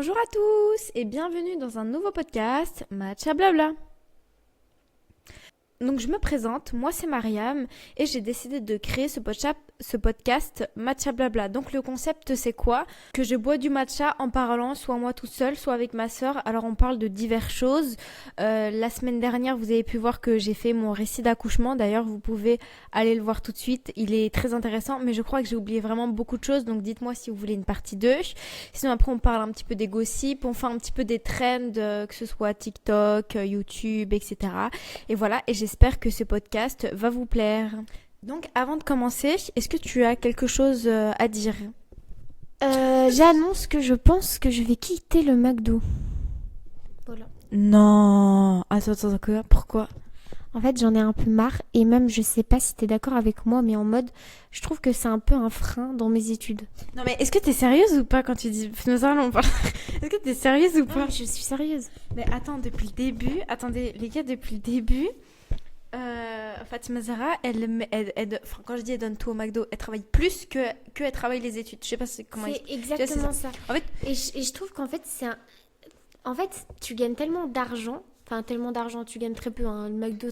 Bonjour à tous et bienvenue dans un nouveau podcast Matcha Blabla. Donc je me présente, moi c'est Mariam et j'ai décidé de créer ce podcast Matcha Blabla. Donc le concept c'est quoi? Que je bois du matcha en parlant, soit moi toute seule, soit avec ma soeur. Alors on parle de diverses choses. La semaine dernière vous avez pu voir que j'ai fait mon récit d'accouchement. D'ailleurs vous pouvez aller le voir tout de suite. Il est très intéressant mais je crois que j'ai oublié vraiment beaucoup de choses. Donc dites-moi si vous voulez une partie 2. Sinon après on parle un petit peu des gossips, on fait un petit peu des trends, que ce soit TikTok, YouTube, etc. Et voilà, et j'espère que ce podcast va vous plaire. Donc avant de commencer, est-ce que tu as quelque chose à dire? J'annonce que je pense que je vais quitter le McDo. Voilà. Non, attends, pourquoi? En fait, j'en ai un peu marre et même je sais pas si t'es d'accord avec moi, mais en mode, je trouve que c'est un peu un frein dans mes études. Non mais est-ce que t'es sérieuse ou pas quand tu dis... Nous allons parler. Est-ce que t'es sérieuse ou Non, pas? mais je suis sérieuse. Mais attends, depuis le début, attendez les gars, depuis le début, Fatima Zahra, enfin, quand je dis elle donne tout au McDo, elle travaille plus que elle travaille les études. Je sais pas comment C'est Tu vois, exactement ça. En fait, Et je trouve qu'en fait, En fait, tu gagnes tellement d'argent. Enfin, tellement d'argent, tu gagnes très peu. Hein. Le McDo,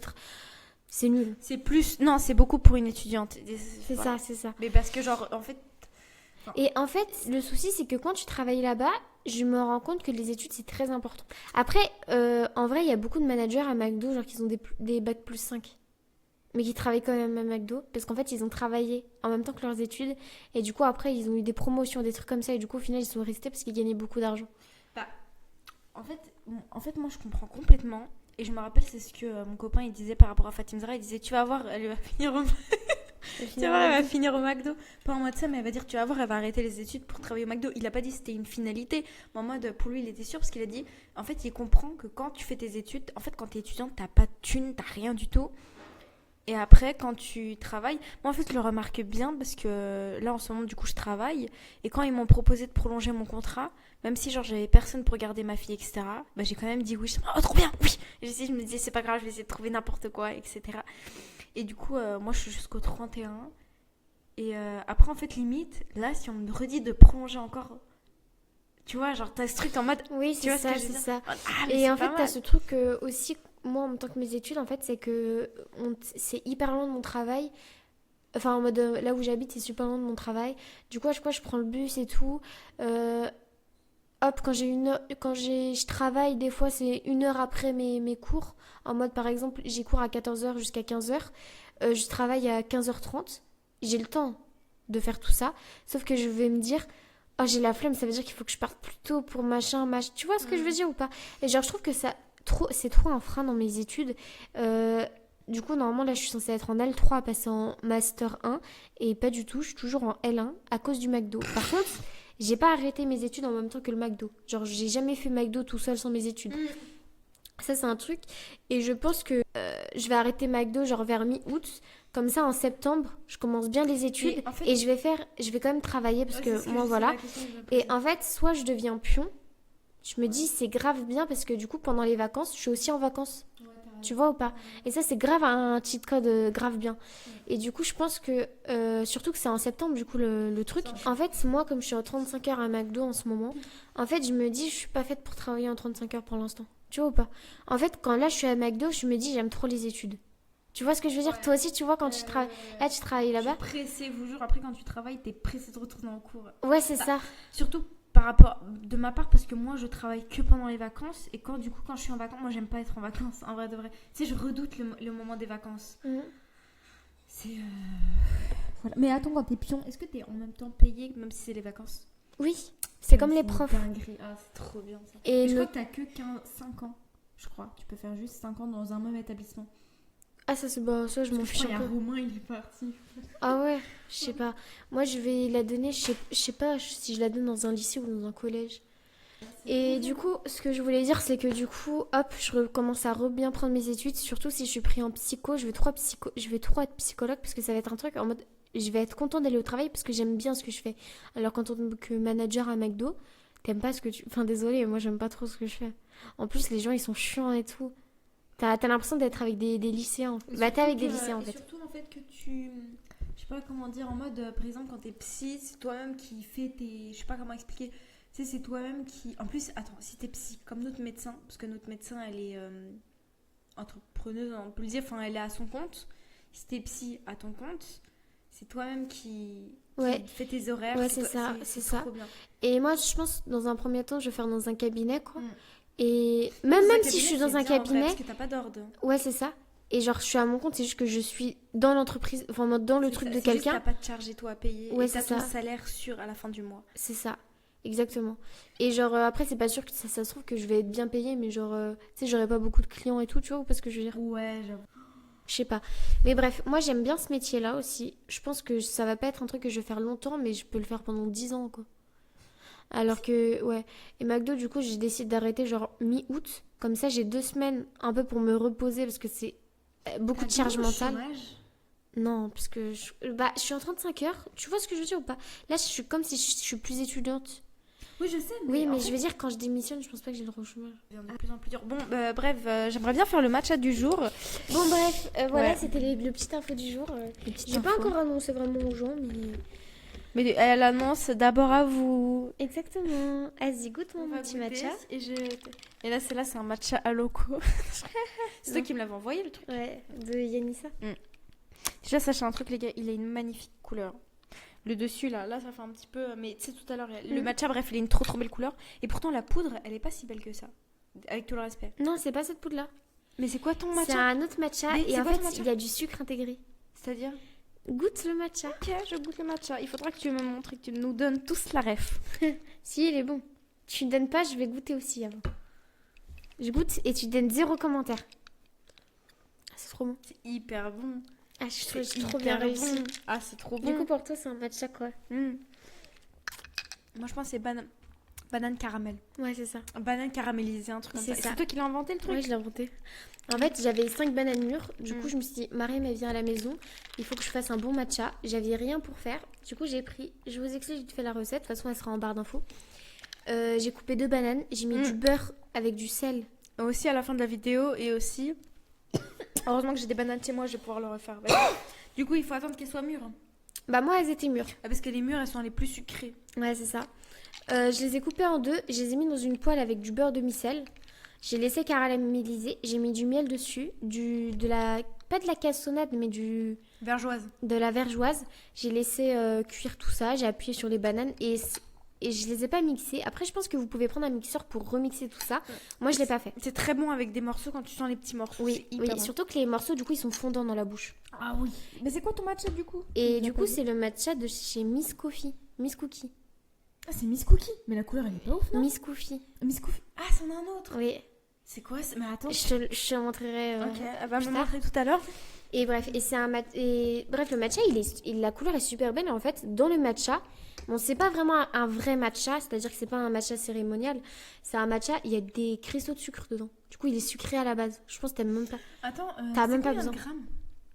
c'est nul. c'est plus... Non, c'est beaucoup pour une étudiante. C'est Voilà. ça, c'est ça. Mais parce que genre, en fait... Et en fait, le souci, c'est que quand tu travailles là-bas, je me rends compte que les études, c'est très important. Après, en vrai, il y a beaucoup de managers à McDo, genre qui ont des bacs plus 5, mais qui travaillent quand même à McDo, parce qu'en fait, ils ont travaillé en même temps que leurs études, et du coup, après, ils ont eu des promotions, des trucs comme ça, et du coup, au final, ils sont restés parce qu'ils gagnaient beaucoup d'argent. Bah, en fait, moi je comprends complètement. Et je me rappelle, c'est ce que mon copain il disait par rapport à Fatim Zahra. Il disait, tu vas voir, elle va finir au... tu vas voir, elle va finir au McDo. Pas en mode ça, mais elle va dire, tu vas voir, elle va arrêter les études pour travailler au McDo. Il a pas dit que c'était une finalité. Mais en mode, pour lui, il était sûr parce qu'il a dit, en fait, il comprend que quand tu fais tes études, en fait, quand t'es étudiante, t'as pas de thune, t'as rien du tout. Et après, quand tu travailles, moi en fait, je le remarque bien parce que là en ce moment, du coup, je travaille. Et quand ils m'ont proposé de prolonger mon contrat, même si genre j'avais personne pour garder ma fille, etc., bah, j'ai quand même dit oui. Je dis, oh, trop bien, oui. Je me disais, c'est pas grave, je vais essayer de trouver n'importe quoi, etc. Et du coup, moi je suis jusqu'au 31. Et après, en fait, limite, là, si on me redit de prolonger encore, tu vois, genre t'as ce truc en mode, Oui, tu c'est vois ce que ça, je veux c'est dire? ça. Ah, mais Et c'est en pas fait, t'as mal. ce truc aussi, moi, en même temps que mes études, en fait, c'est que c'est hyper loin de mon travail. Enfin, en mode, là où j'habite, c'est super loin de mon travail. Du coup, à chaque fois, je prends le bus et tout. Euh, Hop, je travaille, des fois, c'est 1 heure après mes cours. En mode, par exemple, j'ai cours à 14h jusqu'à 15h. Je travaille à 15h30. J'ai le temps de faire tout ça. Sauf que je vais me dire, oh, j'ai la flemme, ça veut dire qu'il faut que je parte plus tôt pour machin. Tu vois ce que je veux dire ou pas? Et genre, je trouve que c'est trop un frein dans mes études. Euh, du coup, normalement, là, je suis censée être en L3 à passer en Master 1. Et pas du tout, je suis toujours en L1 à cause du McDo. Par contre, j'ai pas arrêté mes études en même temps que le McDo. Genre, j'ai jamais fait McDo tout seul sans mes études. Ça, c'est un truc. Et je pense que je vais arrêter McDo genre vers mi-août. Comme ça, en septembre, je commence bien les études. Mais en fait, Et je vais quand même travailler parce ouais, c'est que ce que moi, je sais, voilà. la question que je me Et posais. en fait, soit je deviens pion. Je me dis, c'est grave bien parce que du coup, pendant les vacances, je suis aussi en vacances. Ouais, t'as Tu raison. vois ou pas? Et ça, c'est grave un cheat code grave bien. Et du coup, je pense que, surtout que c'est en septembre, du coup, le truc. En fait, moi, comme je suis en 35 heures à McDo en ce moment, en fait, je me dis, je suis pas faite pour travailler en 35 heures pour l'instant. Tu vois ou pas? En fait, quand là, je suis à McDo, je me dis, j'aime trop les études. Tu vois ce que je veux dire? Ouais. Toi aussi, tu vois, quand tu travailles. Là, tu travailles Je suis là-bas? pressée, vous jure, après quand tu travailles, t'es pressée de retourner en cours. Ouais, c'est Bah, ça. surtout par rapport de ma part, parce que moi je travaille que pendant les vacances, et quand du coup quand je suis en vacances, moi j'aime pas être en vacances, en vrai de vrai. Tu sais, je redoute le moment des vacances. Mhm. C'est... Voilà. Mais attends, quand t'es pion, est-ce que t'es en même temps payé, même si c'est les vacances? Oui, c'est comme les une profs. dinguerie. Ah, c'est trop bien ça. Et Mais je le... crois que t'as que 5 ans, je crois. Tu peux faire juste 5 ans dans un même établissement. Ah, ça, c'est bon, ça, je m'en Parce que je fiche crois un qu'il y a peu. Romain, il est parti. Ah ouais, je sais pas. Moi, je vais la donner, je sais pas si je la donne dans un lycée ou dans un collège. Et du coup, ce que je voulais dire, c'est que du coup, hop, je recommence à bien prendre mes études. Surtout si je suis pris en psycho, je vais trop être psychologue parce que ça va être un truc en mode, je vais être contente d'aller au travail parce que j'aime bien ce que je fais. Alors qu'en tant que manager à McDo, t'aimes pas ce que tu... Enfin, désolé, moi j'aime pas trop ce que je fais. En plus, les gens, ils sont chiants et tout. T'as l'impression d'être avec des lycéens. Bah, t'es avec des lycéens en Et fait. surtout en fait que tu... Je sais pas comment dire, en mode, par exemple, quand t'es psy, c'est toi-même qui fais tes... Je sais pas comment expliquer. Tu sais, c'est toi-même qui... En plus, attends, si t'es psy, comme notre médecin, parce que notre médecin, elle est entrepreneuse, on peut le dire, enfin, elle est à son compte. Si t'es psy à ton compte, c'est toi-même qui fait tes horaires. Ouais, c'est ça, c'est c'est ça. trop bien. Et moi, je pense, dans un premier temps, je vais faire dans un cabinet, quoi. Mm. Et Dans même un si je suis cabinet, dans un c'est bien, en vrai, cabinet, parce que t'as pas d'ordre. ouais, c'est ça. Et genre, je suis à mon compte, c'est juste que je suis dans l'entreprise, enfin, dans le C'est truc ça, de c'est juste quelqu'un. t'as pas de charge et toi à payer. Ouais, Et t'as c'est ton ça. salaire sûr à la fin du mois. C'est ça, exactement. Et genre, après, c'est pas sûr que ça se trouve que je vais être bien payée, mais genre, tu sais, j'aurai pas beaucoup de clients et tout, tu vois, ou parce que je veux dire. Ouais, j'avoue. Je sais pas. Mais bref, moi, j'aime bien ce métier-là aussi. Je pense que ça va pas être un truc que je vais faire longtemps, mais je peux le faire pendant 10 ans, quoi. Alors que, ouais. Et McDo, du coup, j'ai décidé d'arrêter genre mi-août. Comme ça, j'ai 2 semaines un peu pour me reposer parce que c'est beaucoup de charge mentale. Non, parce que je suis en 35 heures. Tu vois ce que je veux dire ou pas? Là, je suis comme si je suis plus étudiante. Oui, je sais. Oui, en mais fait, je veux dire, quand je démissionne, je pense pas que j'ai le droit au chômage. ça devient de plus en plus dur. Bon, bref, j'aimerais bien faire le matcha du jour. Bon, bref, voilà, Ouais. c'était le petit info du jour. Les petites J'ai pas infos. encore annoncé vraiment aux gens, mais. Mais elle annonce d'abord à vous. Exactement. Vas-y, goûte-moi On mon va petit goûter, matcha. Et là, c'est un matcha à loco. C'est toi Non. qui me l'avais envoyé, le truc. Ouais, de Yanissa. Déjà, sachez un truc, les gars, il a une magnifique couleur. Le dessus, là, ça fait un petit peu... Mais tu sais, tout à l'heure, le matcha, bref, il a une trop belle couleur. Et pourtant, la poudre, elle est pas si belle que ça. Avec tout le respect. Non, c'est pas cette poudre-là. Mais c'est quoi ton C'est matcha? un autre matcha Mais et c'est en quoi ton fait, matcha? il y a du sucre intégré. C'est-à-dire? Goûte le matcha. Ok, je goûte le matcha. Il faudra que tu me montres et que tu nous donnes tous la ref. Si, il est bon. Tu ne donnes pas, je vais goûter aussi avant. Je goûte et tu donnes 0 commentaire. Ah, c'est trop bon. C'est hyper bon. Ah, je trouve C'est trop bien hyper réussi. bon. Ah, c'est trop bon. Du coup, pour toi, c'est un matcha quoi? Mm. Moi, je pense que c'est banane caramel. Ouais, c'est ça. Banane caramélisée, un truc comme C'est ça. ça. C'est toi qui l'as inventé, le truc? Ouais, je l'ai inventé. En fait, j'avais 5 bananes mûres. Du coup, je me suis dit, Mariam, elle vient à la maison. Il faut que je fasse un bon matcha. J'avais rien pour faire. Du coup, j'ai pris. Je vous explique vite fait la recette. De toute façon, elle sera en barre d'infos. J'ai coupé 2 bananes. J'ai mis du beurre avec du sel. Aussi à la fin de la vidéo et aussi... Heureusement que j'ai des bananes chez moi, je vais pouvoir le refaire. Du coup, il faut attendre qu'elles soient mûres. Bah, moi, elles étaient mûres. Ah, parce que les mûres, elles sont les plus sucrées. Ouais, c'est ça. Je les ai coupées en 2. Je les ai mis dans une poêle avec du beurre demi-sel. J'ai laissé caraméliser. J'ai mis du miel dessus. Pas de la cassonade, mais Vergeoise. de la vergeoise. J'ai laissé cuire tout ça. J'ai appuyé sur les bananes et je les ai pas mixées. Après, je pense que vous pouvez prendre un mixeur pour remixer tout ça. Moi, je l'ai pas fait. C'est très bon avec des morceaux quand tu sens les petits morceaux. Oui, C'est hyper bon. surtout que les morceaux, du coup, ils sont fondants dans la bouche. Ah oui. Mais c'est quoi ton matcha du coup? Et du coup, c'est le matcha de chez Miss Coffee. Miss Cookie. Ah, c'est Miss Cookie. Mais la couleur, elle est pas ouf, non? Miss Coffee. Miss Cookie. Ah, c'en a un autre. Oui. C'est quoi? Mais attends. Je te montrerai. Ok, elle va me tard. montrer tout à l'heure. Et bref, bref, le matcha, la couleur est super belle. En fait, dans le matcha, bon, c'est pas vraiment un vrai matcha, c'est-à-dire que c'est pas un matcha cérémonial. C'est un matcha, il y a des cristaux de sucre dedans. Du coup, il est sucré à la base. Je pense que t'aimes même pas. Attends, T'as c'est même pas combien de besoin. grammes?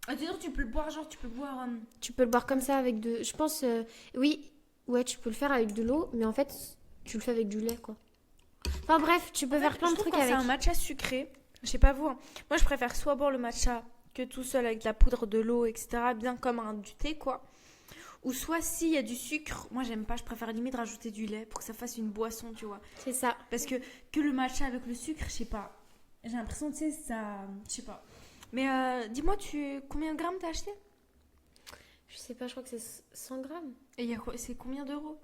Ah, c'est-à-dire tu peux le boire, genre tu peux boire... Tu peux le boire comme ça avec de. Je pense. Oui, ouais, tu peux le faire avec de l'eau, mais en fait, tu le fais avec du lait, quoi. Enfin bref, tu peux faire plein je de trouve trucs quand avec. c'est un matcha sucré, je sais pas vous, hein. Moi je préfère soit boire le matcha que tout seul avec de la poudre, de l'eau, etc. Bien comme du thé, quoi. Ou soit s'il y a du sucre, moi j'aime pas, je préfère limite rajouter du lait pour que ça fasse une boisson, tu vois. C'est ça. Parce que le matcha avec le sucre, je sais pas. J'ai l'impression, tu sais, ça... Je sais pas. Mais dis-moi, combien de grammes t'as acheté? Je sais pas, je crois que c'est 100 grammes. Et c'est combien d'euros?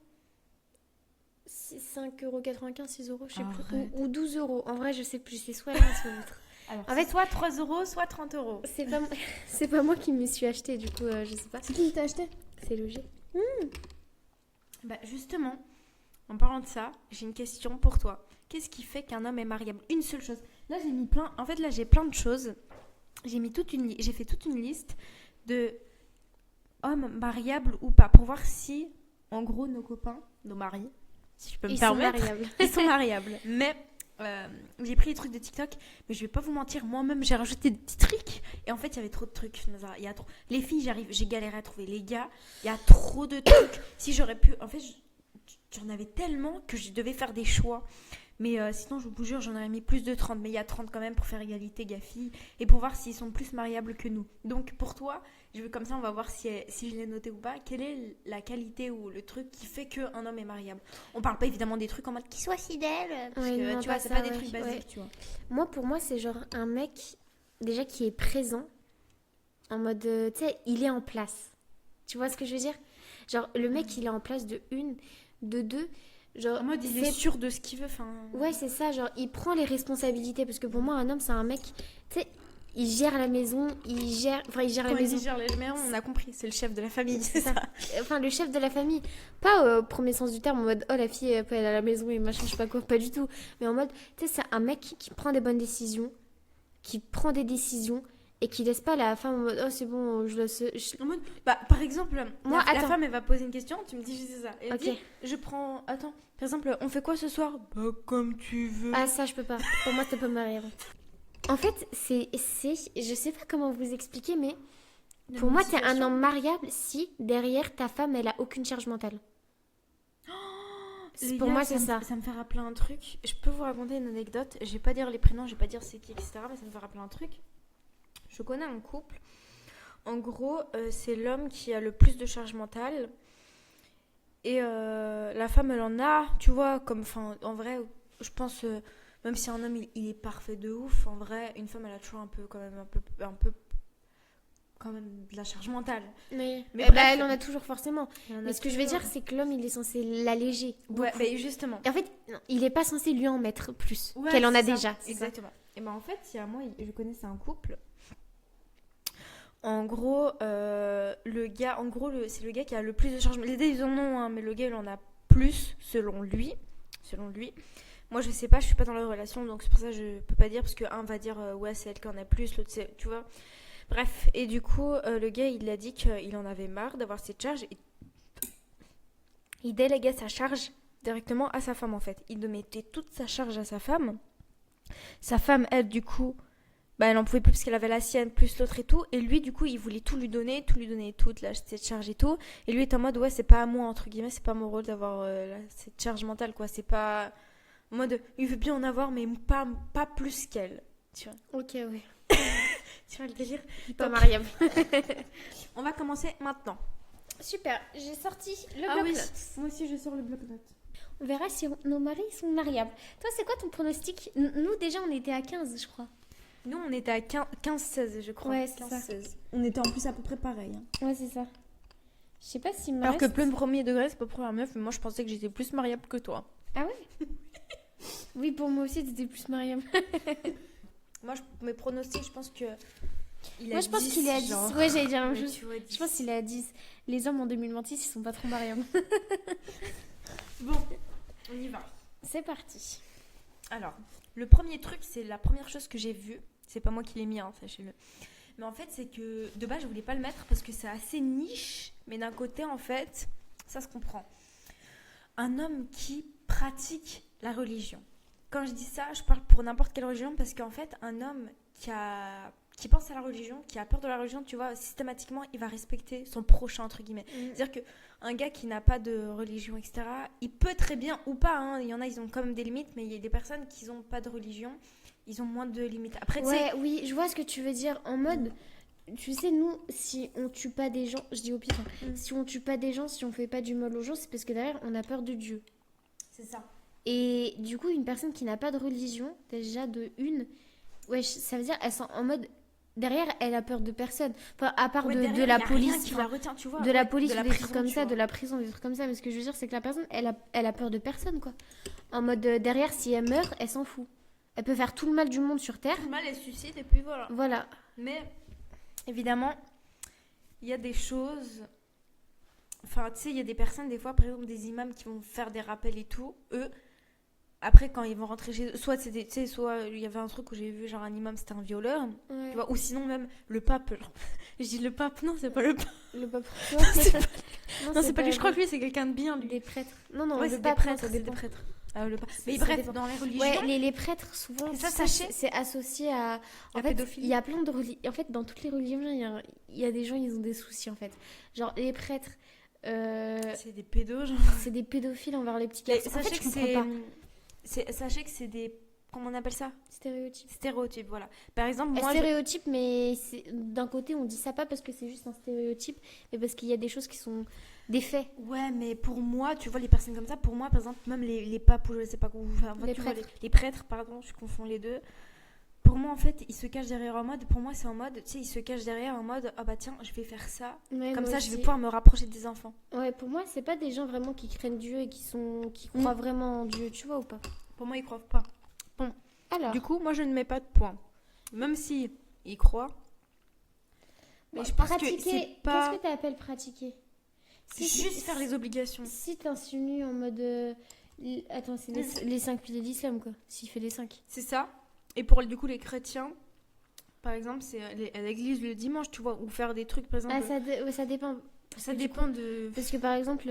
5,95€, 6€, je sais plus. Arrête. Ou 12€. En vrai, je sais plus. C'est soit l'un, soit l'autre. Alors, En fait, soit 3 euros, soit 30 euros. C'est pas moi qui me suis acheté, du coup, je sais pas. C'est qui t'a acheté? C'est logique. Bah justement, en parlant de ça, j'ai une question pour toi. Qu'est-ce qui fait qu'un homme est mariable? Une seule chose. Là, j'ai mis plein... En fait, là, j'ai plein de choses. J'ai fait toute une liste de hommes mariables ou pas, pour voir si, en gros, nos copains, nos maris, si je peux me Ils sont permettre, mariables. ils sont mariables. Mais j'ai pris les trucs de TikTok, mais je vais pas vous mentir, moi-même, j'ai rajouté des petits trucs. Et en fait, il y avait trop de trucs. Il y a trop... Les filles, j'ai galéré à trouver. Les gars, il y a trop de trucs. Si j'aurais pu... En fait, j'en avais tellement que je devais faire des choix. Mais sinon, je vous jure, j'en aurais mis plus de 30. Mais il y a 30 quand même pour faire égalité gars-filles et pour voir s'ils sont plus mariables que nous. Donc pour toi, comme ça, on va voir si je l'ai noté ou pas. Quelle est la qualité ou le truc qui fait qu'un homme est mariable? On parle pas évidemment des trucs en mode qu'il soit fidèle. Parce que tu vois, c'est pas des trucs basiques, tu vois. Pour moi, c'est genre un mec déjà qui est présent. En mode, tu sais, il est en place. Tu vois ce que je veux dire? Genre, le mec, il est en place de une, de deux. Genre, en mode, il est sûr de ce qu'il veut. Ouais, c'est ça. Genre, il prend les responsabilités. Parce que pour moi, un homme, c'est un mec, tu sais, il gère la maison, il gère la maison. Il gère les maisons, on a compris, c'est le chef de la famille, c'est ça. Enfin, le chef de la famille. Pas au premier sens du terme, en mode, oh, la fille, elle est à la maison et machin, je sais pas quoi, pas du tout. Mais en mode, tu sais, c'est un mec qui prend des bonnes décisions, qui prend des décisions et qui laisse pas la femme en mode, oh, c'est bon, je laisse. En mode, par exemple, moi, la femme, elle va poser une question, tu me dis juste ça. Elle Ok. dit, je prends. Attends, par exemple, on fait quoi ce soir? Bah, comme tu veux. Ah, ça, je peux pas. Pour moi, c'est pas mariable. En fait, je sais pas comment vous expliquer, mais pour moi, t'es un homme mariable si derrière ta femme, elle a aucune charge mentale. Pour moi, c'est ça. Ça me fait rappeler un truc. Je peux vous raconter une anecdote. Je vais pas dire les prénoms, je vais pas dire c'est qui, etc. Mais ça me fait rappeler un truc. Je connais un couple. En gros, c'est l'homme qui a le plus de charge mentale. Et la femme, elle en a, tu vois, en vrai, je pense. Même si un homme il est parfait de ouf, en vrai, une femme elle a toujours un peu quand même de la charge mentale. Mais bref, elle en a toujours forcément. Mais ce que je veux dire, c'est que l'homme il est censé l'alléger. Ouais, mais justement. Et en fait, il est pas censé lui en mettre plus qu'elle en a déjà. Exactement. Et ben en fait, je connaissais un couple. En gros, le gars, c'est le gars qui a le plus de charge. Les deux ils en ont, hein, mais le gars il en a plus selon lui. Moi, je sais pas, je suis pas dans la relation, donc c'est pour ça que je peux pas dire, parce qu'un va dire ouais, c'est elle qui en a plus, l'autre, tu vois. Bref, et du coup, le gars, il a dit qu'il en avait marre d'avoir cette charge. Et il déléguait sa charge directement à sa femme, en fait. Il mettait toute sa charge à sa femme. Sa femme, elle, du coup, elle en pouvait plus parce qu'elle avait la sienne, plus l'autre et tout. Et lui, du coup, il voulait tout lui donner, toute cette charge et tout. Et lui est en mode, ouais, c'est pas à moi, entre guillemets, c'est pas mon rôle d'avoir cette charge mentale, quoi. C'est pas... En mode, il veut bien en avoir, mais pas plus qu'elle. Tu vois. Ok, ouais. Tu vois le délire? Pas mariable. On va commencer maintenant. Super, j'ai sorti le Ah oui, bloc-notes. moi aussi je sors le bloc-notes. On verra si nos maris sont mariables. Toi, c'est quoi ton pronostic? Nous, déjà, on était à 15, je crois. Nous, on était à 15-16, je crois. Ouais, c'est 15-16. On était en plus à peu près pareil. Hein. Ouais, c'est ça. Je sais pas si Alors que plein de premier degré, c'est pas pour la meuf, mais moi je pensais que j'étais plus mariable que toi. Ah ouais? Oui, pour moi aussi, t'étais plus mariable. Moi, mes pronostics, je pense que... Moi, je pense qu'il est à 10. Genre... Ouais, j'allais dire la même chose. Tu vois, je pense qu'il est à 10. Les hommes en 2026, ils sont pas trop mariables. Bon, on y va. C'est parti. Alors, le premier truc, c'est la première chose que j'ai vue. C'est pas moi qui l'ai mis, hein, sachez-le. Mais en fait, c'est que de base, je voulais pas le mettre parce que c'est assez niche. Mais d'un côté, en fait, ça se comprend. Un homme qui pratique la religion. Quand je dis ça, je parle pour n'importe quelle religion parce qu'en fait, un homme qui pense à la religion, qui a peur de la religion, tu vois, systématiquement, il va respecter son prochain, entre guillemets. C'est-à-dire qu'un gars qui n'a pas de religion, etc., il peut très bien, ou pas, hein, il y en a, ils ont quand même des limites, mais il y a des personnes qui n'ont pas de religion, ils ont moins de limites. Après, ouais, oui, je vois ce que tu veux dire. En mode, tu sais, nous, si on tue pas des gens, je dis au pire, si on tue pas des gens, si on fait pas du mal aux gens, c'est parce que derrière, on a peur de Dieu. C'est ça. Et du coup, une personne qui n'a pas de religion, déjà de une, ouais, ça veut dire, elle sent en mode... Derrière, elle a peur de personne. Enfin, à part de la police. Qui la retient, tu vois, de la police, de la des prison, trucs comme ça, vois. de la prison, des trucs comme ça. Mais ce que je veux dire, c'est que la personne, elle a peur de personne, quoi. En mode, derrière, si elle meurt, elle s'en fout. Elle peut faire tout le mal du monde sur Terre. Tout le mal, elle suicide, et puis voilà. Voilà. Mais, évidemment, il y a des choses... Enfin, tu sais, il y a des personnes, des fois, par exemple, des imams qui vont faire des rappels et tout. Eux... Après, quand ils vont rentrer chez eux, soit il y avait un truc où j'ai vu, genre un imam, c'était un violeur, Ouais. tu vois, ou sinon même le pape. Genre, je dis le pape, non, c'est pas le pape. Le pape. Non, c'est pas lui, je crois que lui, c'est quelqu'un de bien, lui. Des prêtres. Non, ouais, le c'est pape, des prêtres, ça c'est des dépend. prêtres. Ah, le pape. Mais Ça bref, dépend. dans les religions... Ouais, les prêtres, souvent, ça, sachez, c'est associé à... En la fait, pédophilie. il y a plein de religions... En fait, dans toutes les religions, il y a des gens, ils ont des soucis, en fait. Genre, les prêtres... C'est des pédos, genre. c'est des pédophiles envers les petits Mais garçons. En fait, sachez je que comprends pas. sachez que c'est des... Comment on appelle ça? Stéréotype. Stéréotypes, voilà. Par exemple, moi... Stéréotype, mais d'un côté, on dit ça pas parce que c'est juste un stéréotype, mais parce qu'il y a des choses qui sont des faits. Ouais, mais pour moi, tu vois, les personnes comme ça, pour moi, par exemple, même les papes ou je sais pas comment vous faire. Les Tu vois, prêtres. les prêtres, pardon, je confonds les deux. Pour moi, en fait, ils se cachent derrière un mode. Pour moi, c'est en mode, tu sais, ils se cachent derrière un mode, ah bah tiens, je vais faire ça. Ouais, Comme moi ça, je vais aussi. pouvoir me rapprocher des enfants. Ouais, pour moi, c'est pas des gens vraiment qui craignent Dieu et qui croient vraiment en Dieu, tu vois ou pas? Pour moi, ils croient pas. Alors, Du coup, moi, je ne mets pas de points. Même si ils croient. Mais je pense que pratiquer, c'est pas... qu'est-ce que tu appelles pratiquer? Juste faire les obligations. Si t'insinues en mode. Attends, c'est les 5 piliers de l'islam, quoi. S'il fait les 5. C'est ça. Et pour du coup les chrétiens, par exemple, c'est à l'église le dimanche, tu vois, ou faire des trucs, par exemple. Ah, ça dépend. Ça dépend de... Parce que par exemple.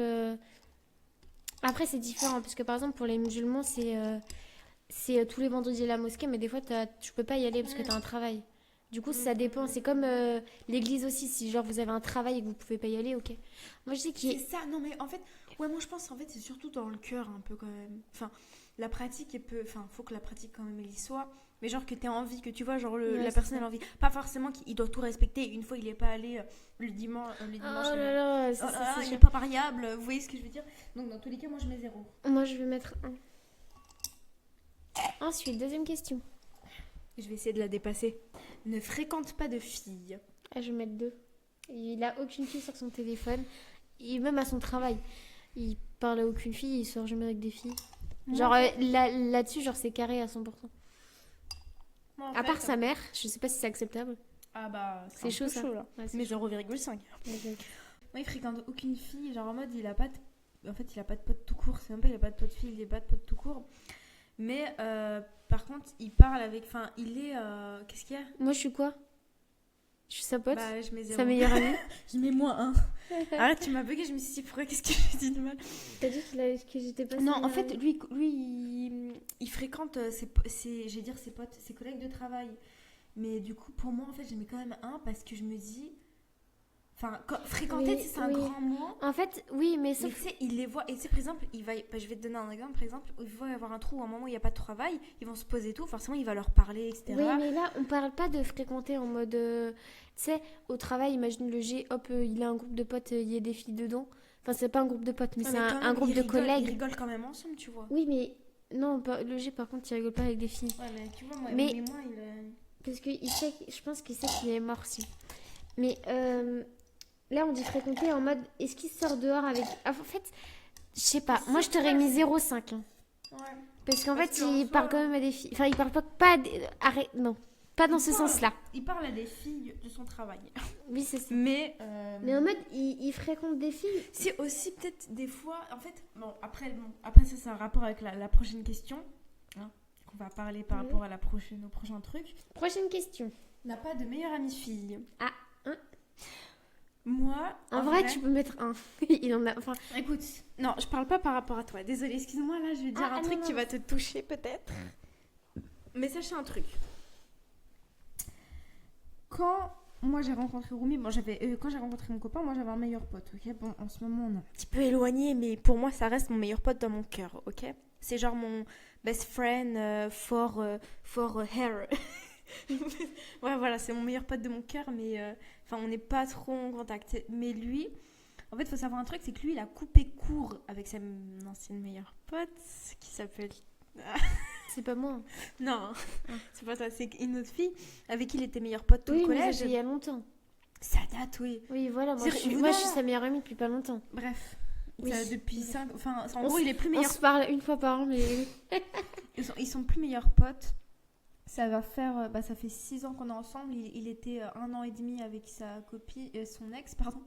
Après, c'est différent. Parce que par exemple, pour les musulmans, c'est tous les vendredis à la mosquée, mais des fois, tu peux pas y aller parce que t'as un travail. Du coup, ça dépend. C'est comme l'église aussi. Si genre vous avez un travail et que vous pouvez pas y aller, ok. Moi, je sais qu'il C'est ça, non mais en fait, ouais, moi je pense en fait c'est surtout dans le cœur un peu quand même. Enfin, la pratique, faut que la pratique quand même elle y soit. Mais genre que t'aies envie, que tu vois, genre Ouais, la c'est personne ça. a envie. Pas forcément qu'il doit tout respecter. Une fois il est pas allé le dimanche. Oh là là, Oh là là, c'est il sûr. est pas variable, vous voyez ce que je veux dire? Donc dans tous les cas, moi je mets 0. Moi, je vais mettre 1. Ensuite, deuxième question. Je vais essayer de la dépasser. Ne fréquente pas de filles. Ah, je vais mettre 2. Il a aucune fille sur son téléphone. Et même à son travail. Il parle à aucune fille, il sort jamais avec des filles. Genre là-dessus, genre c'est carré à 100%. Moi, en À part fait- sa mère, je sais pas si c'est acceptable. Ah bah, C'est un chaud, peu ça. chaud là. Ouais, c'est Mais 0,5. chaud. Moi, il fréquente aucune fille, genre en mode il a pas de... En fait, il a pas de pote tout court, c'est même pas il a pas de pote fille, il a pas de pote tout court. Mais par contre, il parle avec... Enfin, il est... Qu'est-ce qu'il y a? Moi, je suis quoi? Je suis sa pote, Bah, je mets 0. sa meilleure amie. Je mets -1. Arrête, tu m'as bugué, je me suis dit pourquoi, qu'est-ce que j'ai dit de mal? T'as dit que j'étais pas sa Non, en meilleure fait, amie. il fréquente je vais dire ses potes, ses collègues de travail. Mais du coup, pour moi, en fait, je mets quand même 1 parce que je me dis... Enfin, fréquenter, Oui, c'est un oui. grand mot. En fait, oui, mais Mais sauf... tu sais, il les voit. Et tu sais, par exemple, je vais te donner un exemple. Par exemple, il va y avoir un trou ou un moment où il n'y a pas de travail. Ils vont se poser et tout. Forcément, il va leur parler, etc. Oui, mais là, on parle pas de fréquenter en mode... tu sais, au travail, imagine le G, hop, il a un groupe de potes, il y a des filles dedans. Enfin, c'est pas un groupe de potes, mais Ouais, c'est mais quand un même, groupe ils de rigolent- Ils collègues. rigolent quand même ensemble, tu vois. Oui, mais... Non, le G, par contre, il rigole pas avec des filles. Ouais, mais tu vois, Mais- moi, Parce que je pense qu'il sait qu'il est mort aussi. Mais là, on dit fréquenter en mode, est-ce qu'il sort dehors avec... Ah, en fait, je sais pas. Moi, je t'aurais mis 0,5. Hein. Ouais. Parce qu'en Parce fait, qu'en il soi- parle quand même à des filles. Enfin, il parle pas arrête, non. Pas dans ce parle. sens-là. Il parle à des filles de son travail. Oui, c'est ça. Mais... Mais en mode, il fréquente des filles. c'est aussi peut-être des fois... En fait, bon, après ça, c'est un rapport avec la prochaine question. Hein, qu'on va parler par Mhm. rapport à au prochain truc. Prochaine question. N'a pas de meilleure amie fille. Ah, hein. Moi, En vrai, tu peux mettre 1. Il en a... Enfin, écoute, non, je parle pas par rapport à toi. Désolée, excuse-moi, là, je vais dire Ah, un non, truc non, qui non. va te toucher peut-être. Mais sachez un truc. Quand moi j'ai rencontré Rumi, bon, quand j'ai rencontré mon copain, moi j'avais un meilleur pote, ok. Bon, en ce moment on est un petit peu éloigné, mais pour moi ça reste mon meilleur pote dans mon cœur, ok. C'est genre mon best friend for hair. Ouais, voilà, c'est mon meilleur pote de mon cœur, mais enfin on n'est pas trop en contact. Mais lui, en fait, il faut savoir un truc, c'est que lui il a coupé court avec sa ancienne meilleure pote qui s'appelle... c'est pas moi. Non, c'est pas toi, c'est une autre fille avec qui il était meilleur pote tout Oui, le mais ça, collège. c'est il y a longtemps. Ça date, oui. Oui, voilà, moi, C'est- je suis, non. moi, je suis sa meilleure amie depuis pas longtemps. Bref, Oui. ça, depuis 5... Enfin, en On gros, s- il est plus On meilleur... se parle une fois par an, mais... Ils sont plus meilleurs potes. Ça va faire... ça fait 6 ans qu'on est ensemble. Il était 1 an et demi avec sa copine... son ex, pardon.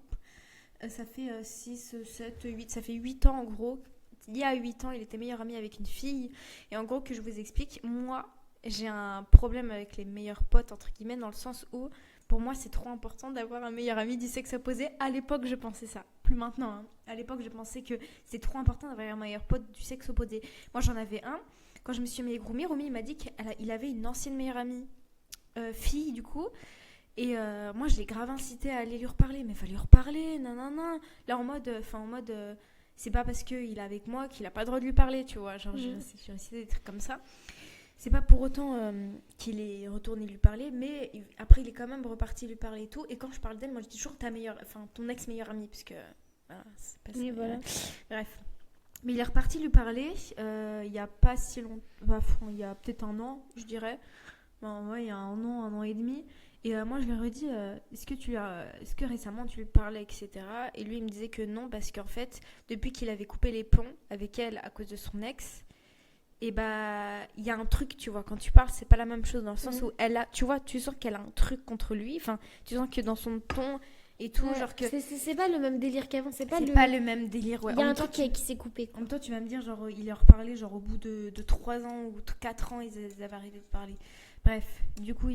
Ça fait 6, 7, 8... Ça fait 8 ans, en gros. Il y a 8 ans, il était meilleur ami avec une fille. Et en gros, que je vous explique, moi, j'ai un problème avec les meilleurs potes, entre guillemets, dans le sens où, pour moi, c'est trop important d'avoir un meilleur ami du sexe opposé. À l'époque, je pensais ça. Plus maintenant, hein. À l'époque, je pensais que c'est trop important d'avoir un meilleur pote du sexe opposé. Moi, j'en avais un. Quand je me suis mis avec Rumi, il m'a dit qu'il avait une ancienne meilleure amie, fille, du coup. Et moi, je l'ai grave incité à aller lui reparler, mais il fallait lui reparler, nanana. Là, c'est pas parce qu'il est avec moi qu'il a pas le droit de lui parler, tu vois. Genre, j'ai essayé des trucs comme ça. C'est pas pour autant qu'il est retourné lui parler, mais après, il est quand même reparti lui parler et tout. Et quand je parle d'elle, moi, je dis toujours ton ex-meilleure amie, parce que, voilà, c'est pas ça. Oui, voilà. Bref. Mais il est reparti lui parler il y a pas si longtemps, il y a peut-être un an, je dirais. Ouais, il y a un an et demi. Et moi, je lui ai redit, est-ce que récemment tu lui parlais, etc. Et lui, il me disait que non, parce qu'en fait, depuis qu'il avait coupé les ponts avec elle à cause de son ex, et bah, il y a un truc, tu vois, quand tu parles, c'est pas la même chose dans le sens où tu vois, tu sens qu'elle a un truc contre lui. Enfin, tu sens que dans son ton et tout, genre que. C'est pas le même délire qu'avant, c'est pas le même délire, ouais. Il y a un truc qui s'est coupé. En même temps, tu vas me dire, genre, il leur parlait, genre, au bout de 3 ans ou 4 ans, ils avaient arrêté de parler. Bref, du coup,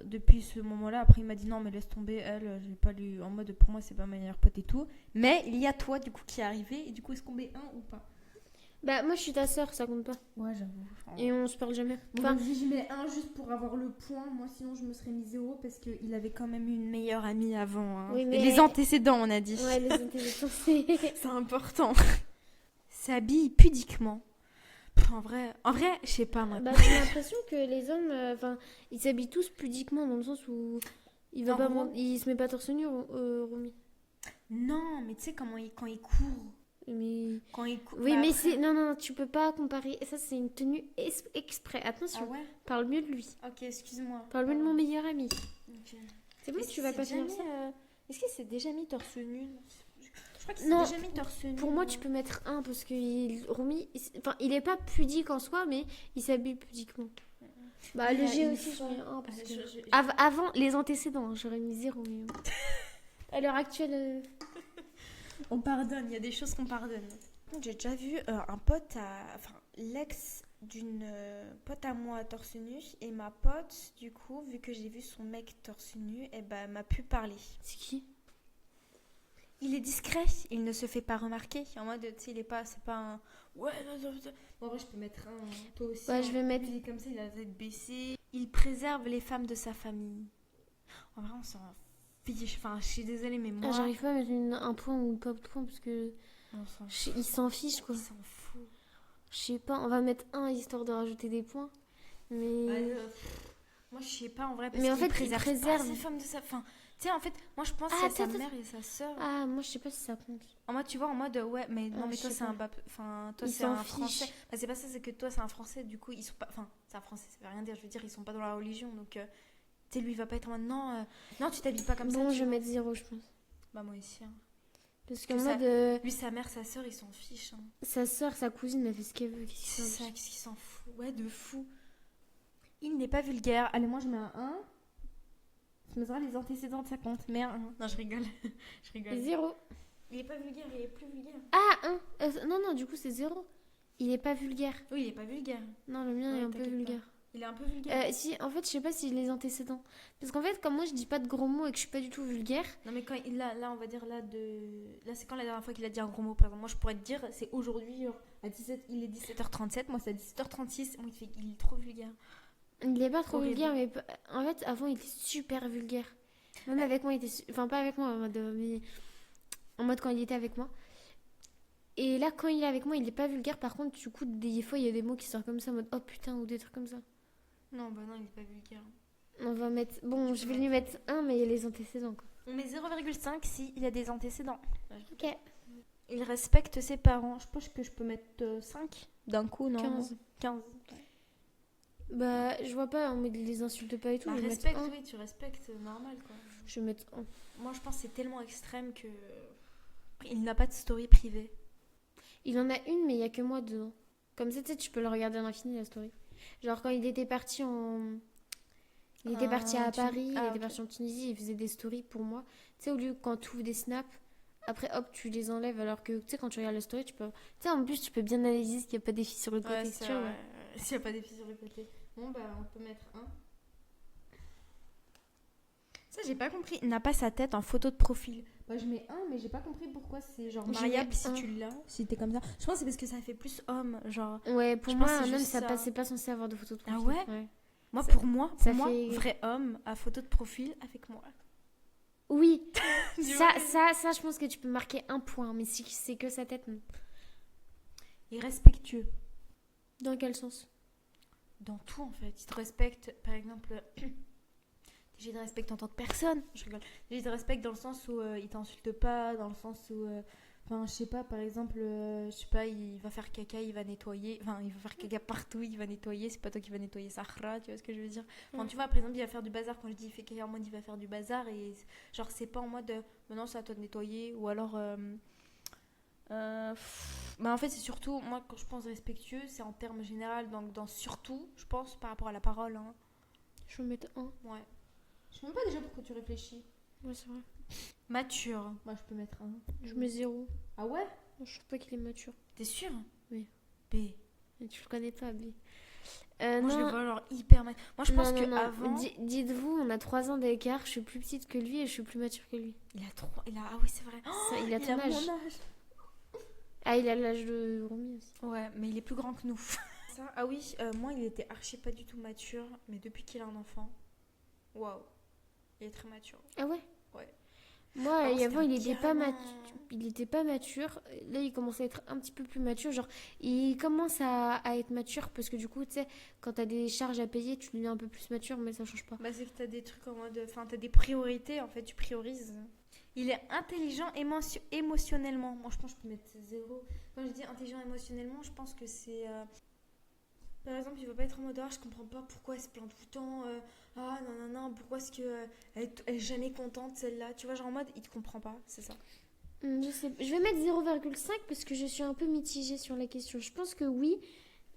depuis ce moment-là, après, il m'a dit non, mais laisse tomber, elle, j'ai pas lu, en mode, pour moi, c'est pas ma meilleure pote et tout. Mais il y a toi, du coup, qui est arrivé, et du coup, est-ce qu'on met un ou pas? Bah, moi, je suis ta sœur, ça compte pas. Ouais, j'avoue. Et on se parle jamais. Enfin, je mets un juste pour avoir le point. Moi, sinon, je me serais mis 0 parce qu'il avait quand même eu une meilleure amie avant. Hein. Oui, mais... Et les antécédents, on a dit. Ouais, les antécédents, c'est important. S'habille pudiquement. En vrai, je sais pas, moi. Bah, j'ai l'impression que les hommes, ils s'habillent tous pudiquement dans le sens où il se met pas torse nu, Romy. Non, mais tu sais quand il court. Mais... Quand il court. Oui, mais c'est... Non, tu peux pas comparer. Ça, c'est une tenue exprès. Attention, parle mieux de lui. Ok, excuse-moi. Parle mieux de mon meilleur ami. Okay. C'est bon, tu vas pas finir ça. Est-ce qu'il s'est déjà mis torse nu? Je crois qu'il s'est déjà mis torse nu. Pour moi, tu peux mettre un parce que Romy, il est pas pudique en soi, mais il s'habille pudiquement. Bah, le G aussi, j'en ai un. Parce que... Avant, les antécédents, j'aurais mis 0. Mais... à l'heure actuelle... On pardonne, il y a des choses qu'on pardonne. J'ai déjà vu un pote, l'ex d'une pote à moi torse nu, et ma pote, du coup, vu que j'ai vu son mec torse nu, m'a pu parler. C'est qui? Il est discret, il ne se fait pas remarquer. En mode, tu sais, c'est pas un. Ouais, non. Bon, en vrai, je peux mettre un. Toi aussi. Ouais, je vais mettre. Il est comme ça, il a la tête baissée. Il préserve les femmes de sa famille. En vrai, on s'en fiche. Enfin, je suis désolée, mais moi. J'arrive pas à mettre un point ou pas de point parce que. Il s'en fiche, quoi. Il s'en fout. Je sais pas, on va mettre un histoire de rajouter des points. Mais. Moi, je sais pas en vrai. Parce mais en fait, il préserve les femmes de sa. Enfin, tu sais, en fait, moi je pense que c'est sa mère et sa sœur. Ah, moi je sais pas si ça compte. En mode, tu vois, ouais, mais non, mais toi c'est un toi c'est un français. Bah, c'est pas ça, c'est que toi c'est un français, du coup ils sont pas. Enfin, c'est un français, ça veut rien dire, je veux dire, ils sont pas dans la religion, donc tu sais, lui il va pas être en mode non, tu t'habilles pas comme ça. Bon, je vais mettre 0, je pense. Bah, moi aussi. Hein. Parce qu'en mode. Lui, sa mère, sa sœur, ils s'en fichent. Hein. Sa sœur, sa cousine, elle fait ce qu'elle veut. Qu'est-ce qu'il s'en fout? Ouais, de fou. Il n'est pas vulgaire. Allez, moi je mets un 1. Tu me diras les antécédents de ça compte. Mais un 1. Non, je rigole. 0. Il est pas vulgaire, il est plus vulgaire. Ah, 1. Non, du coup c'est 0. Il est pas vulgaire. Oui, il est pas vulgaire. Non, le mien est un peu vulgaire. Il est un peu vulgaire. Si, en fait, je sais pas si les antécédents. Parce qu'en fait, comme moi je dis pas de gros mots et que je suis pas du tout vulgaire. Non, mais quand là, on va dire là, c'est quand la dernière fois qu'il a dit un gros mot, par exemple. Moi, je pourrais te dire, c'est aujourd'hui, genre, il est 17h37, moi c'est à 17h36. Moi, il est trop vulgaire. Il est pas trop vulgaire, mais en fait, avant, il était super vulgaire. Même avec moi, il était. Enfin, pas avec moi, mais en mode quand il était avec moi. Et là, quand il est avec moi, il est pas vulgaire. Par contre, du coup, des fois, il y a des mots qui sortent comme ça, en mode oh putain, ou des trucs comme ça. Non, bah non, il est pas vulgaire. On va mettre. Bon, je vais lui mettre 1, mais il y a les antécédents, quoi. On met 0,5 s'il y a des antécédents. Ok. Il respecte ses parents. Je pense que je peux mettre 5 d'un coup, non? 15. Bah, je vois pas, on les insulte pas et tout. Bah, oui, tu respectes, normal, quoi. Je vais mettre 1. Moi, je pense que c'est tellement extrême que. Il n'a pas de story privée. Il en a une, mais il y a que moi dedans. Comme ça, tu sais, tu peux le regarder à l'infini, la story. Genre, quand il était parti Il était parti à Paris, il était parti en Tunisie, il faisait des stories pour moi. Tu sais, au lieu quand tu ouvres des snaps, après hop, tu les enlèves. Alors que, tu sais, quand tu regardes la story, tu peux. Tu sais, en plus, tu peux bien analyser s'il n'y a pas des filles sur le côté. Ouais, sûr, ouais. S'il n'y a pas des filles sur le côté. Bon, bah, on peut mettre 1. Ça, j'ai pas compris. Il n'a pas sa tête en photo de profil. Bah, je mets 1, mais j'ai pas compris pourquoi c'est genre mariable si tu l'as, si t'es comme ça. Je pense que c'est parce que ça fait plus homme, genre. Ouais, pour moi, un homme, c'est pas censé avoir de photo de profil. Ah ouais? Moi, Ça- pour moi, ça pour moi, fait- vrai homme à photo de profil avec moi. Oui, Tu ça, vois, ça, je pense que tu peux marquer un point, mais si c'est que sa tête, non. il est respectueux Dans quel sens? dans tout en fait. Il te respecte, par exemple. Déjà, il te respecte en tant que personne. Je rigole. Déjà, il te respecte dans le sens où il t'insulte pas, dans le sens où. Enfin, je sais pas, par exemple, je sais pas, il va faire caca, il va nettoyer. Enfin, il va faire caca partout, il va nettoyer. C'est pas toi qui vas nettoyer Sahara, tu vois ce que je veux dire? Enfin, Ouais. tu vois, par exemple, il va faire du bazar. Quand je dis il fait caca en mode il va faire du bazar, et genre, c'est pas en mode maintenant c'est à toi de nettoyer, ou alors. Bah en fait, c'est surtout, moi, quand je pense respectueux, c'est en termes général, donc dans surtout, je pense, par rapport à la parole. Hein. Je vais mettre un. Ouais. Je sais même pas déjà pourquoi tu réfléchis. Ouais, c'est vrai. Mature. Moi, je peux mettre un. Je mets 0. Ah ouais? Je trouve pas qu'il est mature. T'es sûr? Oui. B. Mais tu le connais pas, B. Moi, je le non, vois genre hyper mature. Moi, je pense non, non, que non. avant, Dites-vous, on a 3 ans d'écart, je suis plus petite que lui et je suis plus mature que lui. il a trop. Il a... Ah oui, c'est vrai. Ça, il a Il ton a âge. mon âge. Ah, il a l'âge de Romy aussi. Ouais, mais il est plus grand que nous. Ça, ah oui, moi, il était archi pas du tout mature, mais depuis qu'il a un enfant, waouh, il est très mature. Ah ouais? Ouais. Moi, Avant, et avant, c'était il était pas carrément- il était pas mature. Là, il commence à être un petit peu plus mature. Genre, il commence à être mature parce que du coup, tu sais, quand t'as des charges à payer, tu deviens un peu plus mature, mais ça change pas. Bah, c'est que t'as des trucs en mode. Enfin, t'as des priorités, en fait, tu priorises. Il est intelligent émotionnellement. Moi, je pense que je peux mettre 0. Quand je dis intelligent émotionnellement, je pense que c'est. Par exemple, il va pas être en mode je comprends pas pourquoi elle se plaint tout le temps. Ah non, non, non, pourquoi est-ce que elle est jamais contente celle-là. Tu vois, genre en mode il te comprend pas, c'est ça. Je sais, je vais mettre 0,5 parce que je suis un peu mitigée sur la question. Je pense que oui,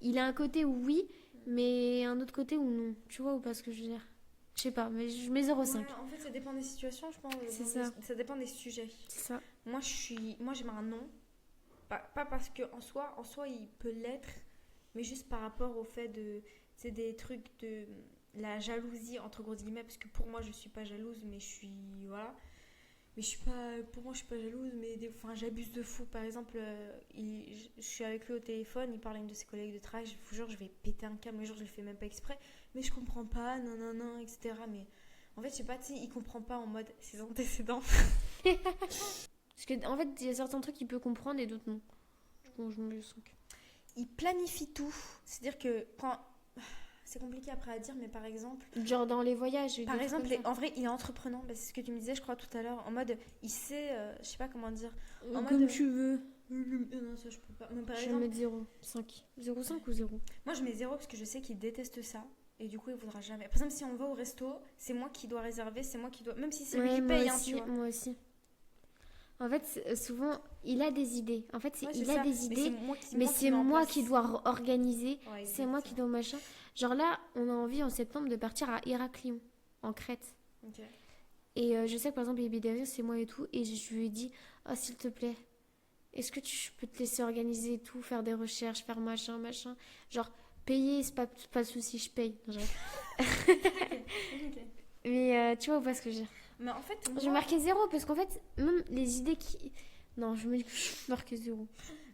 il a un côté où oui, mais un autre côté où non. Tu vois ou pas ce que je veux dire? Je sais pas, mais je mets 0,5. Ouais, en fait, ça dépend des situations, je pense. C'est ça. Ça dépend des sujets. C'est ça. Moi, j'aime un non. Pas parce que en soi, il peut l'être, mais juste par rapport au fait de. C'est des trucs de la jalousie, entre gros guillemets, parce que pour moi, je suis pas jalouse, mais je suis. Voilà. Mais je suis pas. Pour moi, je suis pas jalouse, mais enfin, j'abuse de fou. Par exemple, je suis avec lui au téléphone, il parle à une de ses collègues de travail, je vous jure, je vais péter un câble, mais genre, je le fais même pas exprès. Mais je comprends pas, non, non, non, etc. Mais en fait, je sais pas, tu sais, il comprend pas en mode ses antécédents. Parce que en fait, il y a certains trucs qu'il peut comprendre et d'autres non. Bon, je mets le 5. Il planifie tout. C'est-à-dire que quand. C'est compliqué après à dire, mais par exemple. Genre dans les voyages. Par des exemple, trucs comme ça. en vrai, il est entreprenant. Bah, c'est ce que tu me disais, je crois, tout à l'heure. En mode, il sait. Je sais pas comment dire. En Comme mode, tu veux. Non, ça, je peux pas. Mais par Je vais exemple, mettre 0. 5. 0,5 ou 0? moi, je mets 0 parce que je sais qu'il déteste ça. Et du coup, il voudra jamais. Par exemple, si on va au resto, c'est moi qui dois réserver, c'est moi qui dois. Même si c'est lui Ouais, qui moi paye, hein, aussi, tu vois. moi aussi. En fait, souvent, il a des idées. En fait, Ouais, il c'est a ça. des idées, mais qui c'est mets en moi place. qui dois organiser. Ouais, C'est moi qui dois machin. Genre là, on a envie en septembre de partir à Héraclion, en Crète. Ok. Et je sais que par exemple, les billets d'avion, c'est moi et tout. Et je lui ai dit, oh, s'il te plaît, est-ce que je peux te laisser organiser et tout, faire des recherches, faire machin, machin. Genre, payer, c'est pas de souci, je paye. Non, Ok. mais tu vois ou pas ce que je veux dire? Mais en fait, J'ai marqué 0 parce qu'en fait, même les idées qui. Non, je me marqué 0.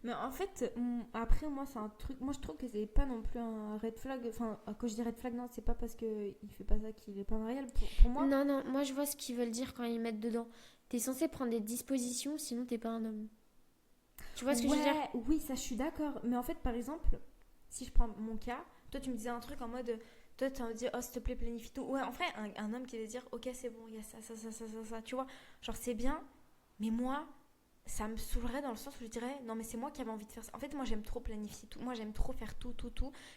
Mais en fait, après, moi, c'est un truc. Moi, je trouve que c'est pas non plus un red flag. Enfin, quand je dis red flag, non, c'est pas parce qu'il fait pas ça qu'il est pas mariable. Pour moi. Non, non, moi je vois ce qu'ils veulent dire quand ils mettent dedans. T'es censé prendre des dispositions, sinon t'es pas un homme. Tu vois ce que je veux dire? Oui, ça, je suis d'accord. Mais en fait, par exemple, si je prends mon cas, toi, tu me disais un truc en mode. Toi, tu me dis, oh, s'il te plaît, planifie tout. Ouais, en vrai, un homme qui va dire, ok, c'est bon, il y a ça, ça, ça, ça, ça, ça. Tu vois, genre, c'est bien. Mais moi, ça me saoulerait dans le sens où je dirais non mais c'est moi qui avais envie de faire ça. En fait moi j'aime trop planifier tout, moi j'aime trop faire tout.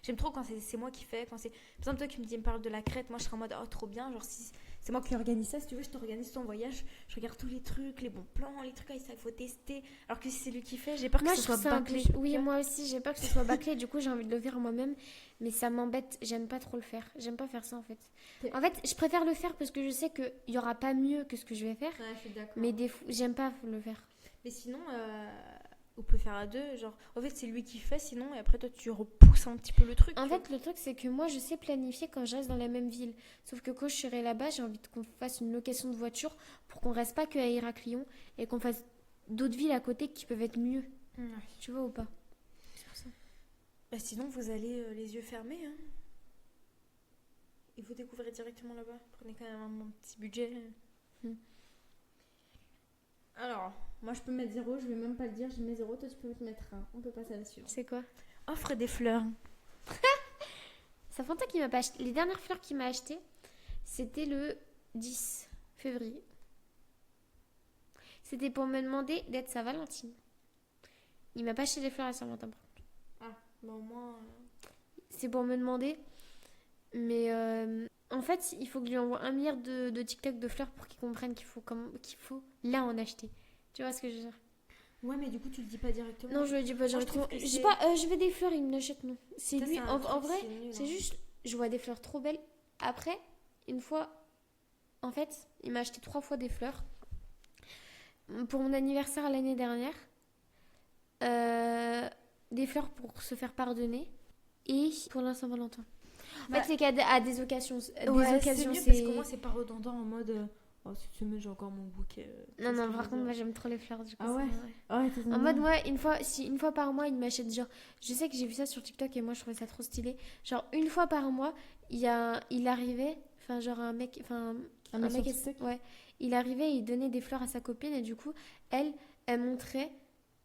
J'aime trop quand c'est moi qui fais, quand c'est par exemple toi qui me parle de la Crète, moi je serais en mode oh trop bien, genre si c'est moi qui organise ça, si tu veux je t'organise ton voyage, je regarde tous les trucs, les bons plans, les trucs ça il faut tester, alors que si c'est lui qui fait, j'ai peur Moi que je ce trouve soit ça un bâclé. peu. Oui, moi aussi, j'ai peur que ce soit bâclé, du coup j'ai envie de le faire moi-même, mais ça m'embête, j'aime pas trop le faire. J'aime pas faire ça en fait. Ok. En fait, je préfère le faire parce que je sais qu'il y aura pas mieux que ce que je vais faire, Ouais, je suis d'accord. mais j'aime pas le faire. Mais sinon, on peut faire à deux. Genre, en fait, c'est lui qui fait, sinon, et après, toi, tu repousses un petit peu le truc. En tu fait, le truc, c'est que moi, je sais planifier quand je reste dans la même ville. Sauf que quand je serai là-bas, j'ai envie qu'on fasse une location de voiture pour qu'on reste pas que à Héraclion et qu'on fasse d'autres villes à côté qui peuvent être mieux. vois. Ouais. Tu vois ou pas? C'est pour ça. Bah, sinon, vous allez les yeux fermés. Hein. Il faut découvrir directement là-bas. Prenez quand même un petit budget. Alors, moi je peux mettre 0, je vais même pas le dire, je mets 0, toi tu peux te mettre 1. On peut passer à la suivante. C'est quoi? Offre des fleurs. Ça fait longtemps qu'il m'a pas acheté. Les dernières fleurs qu'il m'a achetées, c'était le 10 février. C'était pour me demander d'être sa Valentine. Il m'a pas acheté des fleurs à Saint-Valentin. Ah, bon moi... C'est pour me demander. Mais en fait, il faut que je lui envoie 1 milliard de TikTok de fleurs pour qu'il comprenne qu'il faut là en acheter. Tu vois ce que je veux dire? Ouais, mais du coup, tu le dis pas directement. Non, je le dis pas directement. Je Je dis pas, je veux des fleurs, il me l'achète, non. C'est Ça, lui, c'est un en truc, vrai, nul, c'est hein. juste, je vois des fleurs trop belles. Après, une fois, en fait, il m'a acheté 3 fois des fleurs. Pour mon anniversaire l'année dernière. Des fleurs pour se faire pardonner. Et pour la Saint-Valentin. En fait, c'est qu'à des occasions. Ouais, c'est mieux parce que moi, c'est pas redondant en mode... Oh, cette semaine, j'ai encore mon bouquet. Non, non, par contre, moi, j'aime trop les fleurs. Du coup, Ah ouais? En mode, moi, une fois par mois, il m'achète genre... Je sais que j'ai vu ça sur TikTok et moi, je trouvais ça trop stylé. Genre, une fois par mois, il arrivait... Enfin, genre, un mec... Enfin, un mec ouais. Il arrivait et il donnait des fleurs à sa copine. Et du coup, elle montrait...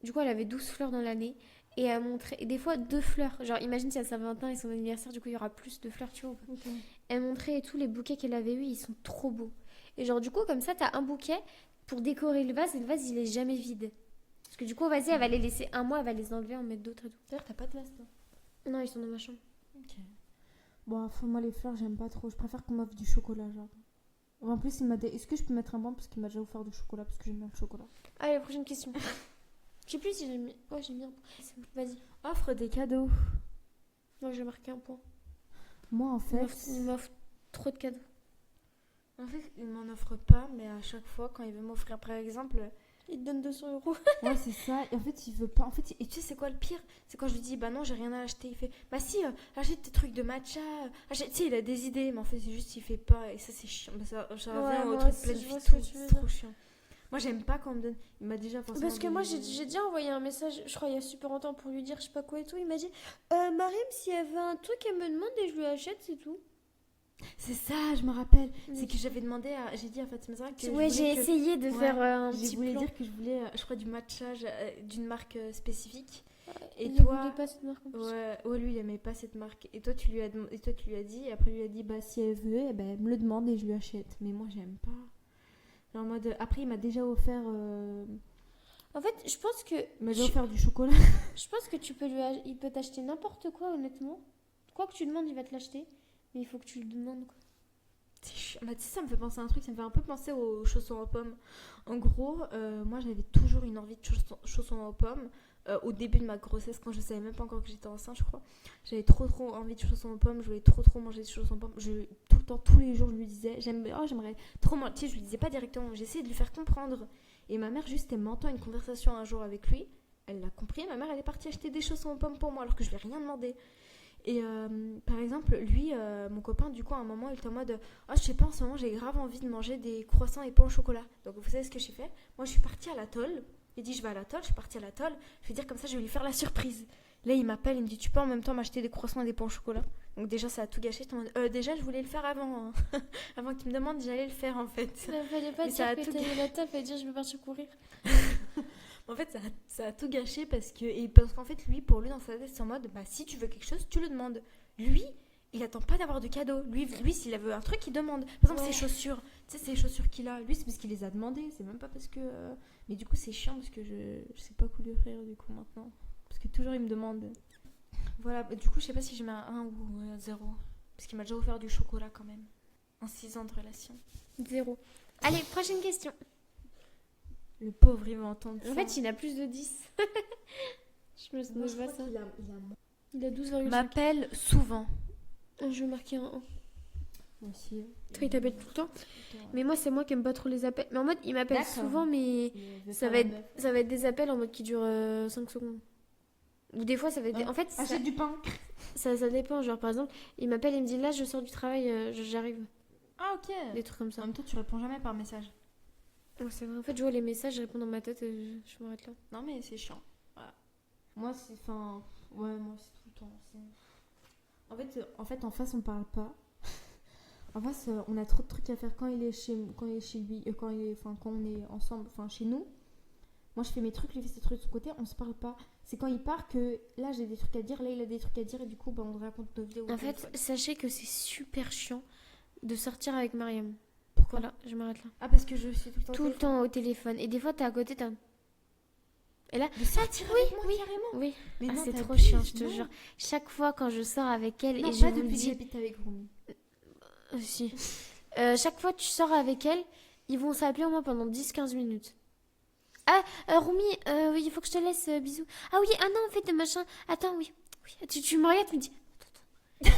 Du coup, elle avait 12 fleurs dans l'année. Et elle montrait... Et des fois, 2 fleurs. Genre, imagine si à Saint-Valentin et son anniversaire, du coup, il y aura plus de fleurs, tu vois. Okay. Elle montrait tous les bouquets qu'elle avait eus. Ils sont trop beaux. Et genre, du coup, comme ça, t'as un bouquet pour décorer le vase et le vase, il est jamais vide. Parce que du coup, vas-y, elle va les laisser un mois, elle va les enlever, en mettre d'autres et tout. D'ailleurs, t'as pas de vase, toi? Non, ils sont dans ma chambre. Ok. Bon, moi, les fleurs, j'aime pas trop. Je préfère qu'on m'offre du chocolat, genre. En plus, il m'a dit... Est-ce que je peux mettre un banc parce qu'il m'a déjà offert du chocolat parce que j'aime bien le chocolat. Allez, prochaine question. Je sais plus si j'ai mis... Ouais, j'ai mis un point. Vas-y. Offre des cadeaux. Moi, j'ai marqué un point. Moi, en fait... Il m'offre trop de cadeaux. En fait, il m'en offre pas, mais à chaque fois, quand il veut m'offrir, par exemple... Il te donne 200 €. Ouais, c'est ça. Et en fait, il veut pas. En fait, et tu sais, c'est quoi le pire? C'est quand je lui dis, bah non, j'ai rien à acheter. Il fait, bah si, achète tes trucs de matcha. Tu sais, il a des idées, mais en fait, c'est juste, il fait pas. Et ça, c'est chiant. Bah, ça revient au truc plein de vie, c'est trop chiant. Moi, j'aime pas quand on me donne. Il m'a déjà forcément. Parce que moi, j'ai déjà envoyé un message, je crois, il y a super longtemps pour lui dire, je sais pas quoi et tout. Il m'a dit, Mariam, si elle veut un truc, elle me demande et je lui achète, c'est tout. C'est ça, je me rappelle. C'est que j'avais demandé à. J'ai dit à Fatima Zahra que. Ouais, j'ai essayé de faire un petit plan. Je voulais dire que je voulais, je crois, du matcha d'une marque spécifique. Et il toi. voulait pas cette marque en plus. Ouais, lui, il aimait pas cette marque. Et toi, tu lui as dit. Et après, il lui a dit, bah, si elle veut, eh ben, elle me le demande et je lui achète. Mais moi, j'aime pas. Genre, en mode. Après, il m'a déjà offert. En fait, je pense que. Il m'a déjà offert du chocolat. Je pense que il peut t'acheter n'importe quoi, honnêtement. Quoi que tu demandes, il va te l'acheter. Mais il faut que tu le demandes, quoi. Bah, tu sais, ça me fait penser à un truc, ça me fait un peu penser aux chaussons aux pommes. En gros, moi j'avais toujours une envie de chaussons aux pommes. Au début de ma grossesse, quand je savais même pas encore que j'étais enceinte, je crois. J'avais trop envie de chaussons aux pommes, je voulais trop manger des chaussons aux pommes. Tout le temps, tous les jours, je lui disais, j'aimerais trop manger. Tu sais, je lui disais pas directement, j'essayais de lui faire comprendre. Et ma mère, juste, elle m'entend une conversation un jour avec lui. Elle l'a compris, ma mère, elle est partie acheter des chaussons aux pommes pour moi, alors que je lui ai rien demandé. Et par exemple, lui, mon copain, du coup, à un moment, il était en mode je sais pas, en ce moment, j'ai grave envie de manger des croissants et pain au chocolat. Donc, vous savez ce que j'ai fait? Moi, je suis partie à l'atoll. Il dit, je vais à l'atoll, je suis partie à l'atoll. Je vais dire comme ça, je vais lui faire la surprise. Là, il m'appelle, il me dit, tu peux en même temps m'acheter des croissants et des pains au chocolat? Donc, déjà, ça a tout gâché. Déjà, je voulais le faire avant. Hein. Avant qu'il me demande, j'allais le faire, en fait. Ça fallait pas dire que t'avais la table, fallait dire, je vais partir courir. En fait, ça a tout gâché parce qu'en fait, pour lui, dans sa tête, c'est en mode, bah, si tu veux quelque chose, tu le demandes. Lui, il attend pas d'avoir de cadeau. Lui s'il veut un truc, il demande. Par exemple, ses chaussures. Tu sais, ces chaussures qu'il a. Lui, c'est parce qu'il les a demandées. C'est même pas parce que... Mais du coup, c'est chiant parce que je sais pas quoi lui offrir, du coup, maintenant. Parce que toujours, il me demande... Voilà, du coup, je sais pas si je mets un 1 ou un 0. Parce qu'il m'a déjà offert du chocolat, quand même. En 6 ans de relation. 0. Allez, prochaine question. Le pauvre, il va entendre ça. En fait, il a plus de 10. je me vois ça. Il a 12,5. M'appelle souvent. Je vais marquer un 1. Moi aussi. Toi, il t'appelle tout le temps. Mais moi, c'est moi qui aime pas trop les appels. Mais en mode, il m'appelle souvent, mais ça va être des appels en mode qui durent 5 secondes. Ou des fois, ça va être... En fait, achète du pain. Ça dépend. Genre, par exemple, il m'appelle et me dit, là, je sors du travail, j'arrive. Ah, ok. Des trucs comme ça. En même temps, tu réponds jamais par message. Ouais, c'est vrai. En fait, je vois les messages, je réponds dans ma tête et je m'arrête là. Non, mais c'est chiant. Voilà. Moi, c'est... Enfin... Ouais, moi, c'est tout le temps. En fait, en face, on parle pas. En face, on a trop de trucs à faire quand il est chez lui, quand on est ensemble, enfin chez nous. Moi, je fais mes trucs, lui fait ses trucs de son côté, on se parle pas. C'est quand il part que là, j'ai des trucs à dire, là, il a des trucs à dire, et du coup, bah, on raconte nos vidéos. En fait, sachez que c'est super chiant de sortir avec Mariam. Pourquoi? Voilà, je m'arrête là. Ah, parce que je suis Tout le temps au téléphone. Et des fois, t'es à côté, t'as... Et là, De sortir avec moi, carrément. oui. Mais Ah, non, c'est trop t'abuses, chiant, je te non. jure. Chaque fois quand je sors avec elle Non, et je pas vous le depuis que dis... j'habite avec Romy. Si. Chaque fois que tu sors avec elle, ils vont s'appeler au moins pendant 10-15 minutes. Ah, Romy, oui, il faut que je te laisse, bisous. Ah oui, ah non, en fait, machin. Attends, oui. Tu me regardes, tu me dis... Attends.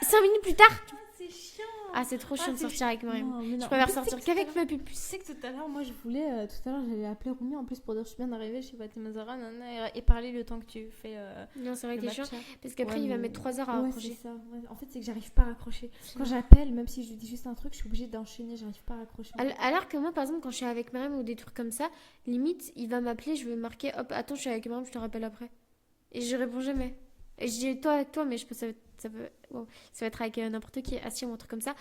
5 minutes plus tard. C'est chiant. Ah, c'est trop chiant de c'est sortir avec Mariam. Non, mais non. Je préfère Mais sortir tu sais qu'avec ma Tu pupuce. sais que tout à l'heure, moi, je voulais... tout à l'heure, j'allais appeler Romy en plus pour dire je suis bien arrivée chez Fatima Zahra et parler le temps que tu fais Non, c'est vrai que le c'est chiant. match. Parce qu'après, Ouais, il va mais- mettre 3 heures à Ouais, raccrocher. c'est ça. Ouais. En fait, c'est que j'arrive pas à raccrocher. Quand j'appelle, même si je lui dis juste un truc, je suis obligée d'enchaîner, j'arrive pas à raccrocher. Alors que moi, par exemple, quand je suis avec Mariam ou des trucs comme ça, limite, il va m'appeler, je vais marquer, hop, attends, je suis avec Mariam, je te rappelle après. Et je réponds jamais. Et je dis toi avec toi, mais bon, ça va être avec n'importe qui, assis ou un truc comme ça.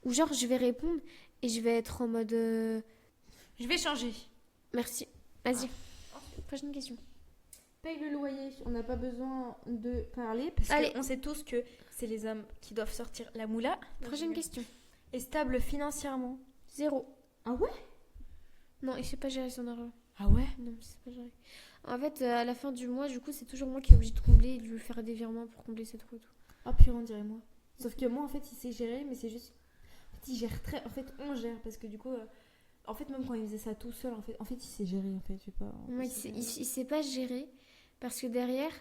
Ou genre, je vais répondre et je vais être en mode Je vais changer. merci. Vas-y. Prochaine question. Paye le loyer. On n'a pas besoin de parler parce Allez. qu'on sait tous que c'est les hommes qui doivent sortir la moula. Prochaine question. Et stable financièrement. 0. Ah ouais? Non, il sait pas gérer son argent. Ah ouais? Non, il sait pas gérer. En fait, à la fin du mois, du coup, c'est toujours moi qui est obligée de combler et de lui faire des virements pour combler ses trous et tout. Ah purée, on dirait moi. Sauf que moi, en fait, il sait gérer, mais c'est juste... En fait, il gère très... En fait, on gère parce que du coup... En fait, même quand il faisait ça tout seul, en fait, il sait gérer, en fait. Je sais pas... Moi, il sait pas gérer parce que derrière,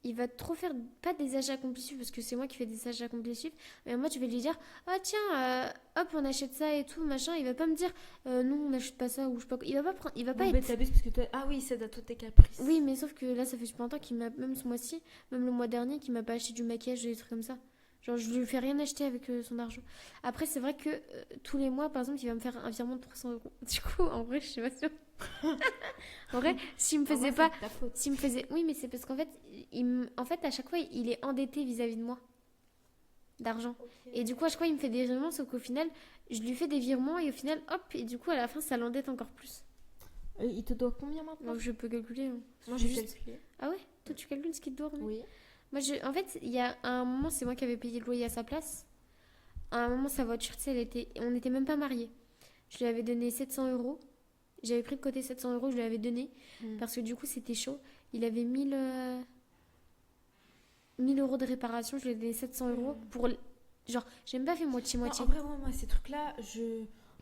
il va trop faire, pas des achats compulsifs parce que c'est moi qui fais des achats compulsifs, mais moi, tu vas lui dire, ah tiens, hop, on achète ça et tout, machin. Il va pas me dire, non, on n'achète pas ça ou je sais pas. Il va pas prendre, il va pas Non, être. mais t'abuses parce que toi... Ah oui, il cède à tous tes caprices. Oui, mais sauf que là, ça fait super longtemps qu'il m'a, même ce mois-ci, même le mois dernier, qu'il m'a pas acheté du maquillage et des trucs comme ça. Genre, je lui fais rien acheter avec son argent. Après, c'est vrai que tous les mois, par exemple, il va me faire un virement de 300 euros. Du coup, en vrai, je suis pas sûre. En vrai, s'il me faisait pas. C'est ta faute. S'il me faisait. Oui, mais c'est parce qu'en fait, en fait, à chaque fois, il est endetté vis-à-vis de moi. D'argent. Et du coup, à chaque fois, il me fait des virements, sauf qu'au final, je lui fais des virements et au final, hop, et du coup, à la fin, ça l'endette encore plus. Il te doit combien maintenant? Donc, je peux calculer. Hein. Moi, Je j'ai juste- calculé. Ah ouais? Toi, tu calcules ce qu'il te doit, Romy? Oui. Moi, en fait, il y a un moment, c'est moi qui avais payé le loyer à sa place. À un moment, sa voiture, tu sais, on n'était même pas mariés. Je lui avais donné 700 euros. J'avais pris de côté 700 euros, je lui avais donné. Parce que du coup, c'était chaud. Il avait 1000 euros de réparation. Je lui ai donné 700 euros pour. Genre, j'ai même pas fait Non, moitié-moitié. en vrai, moi, ces trucs-là,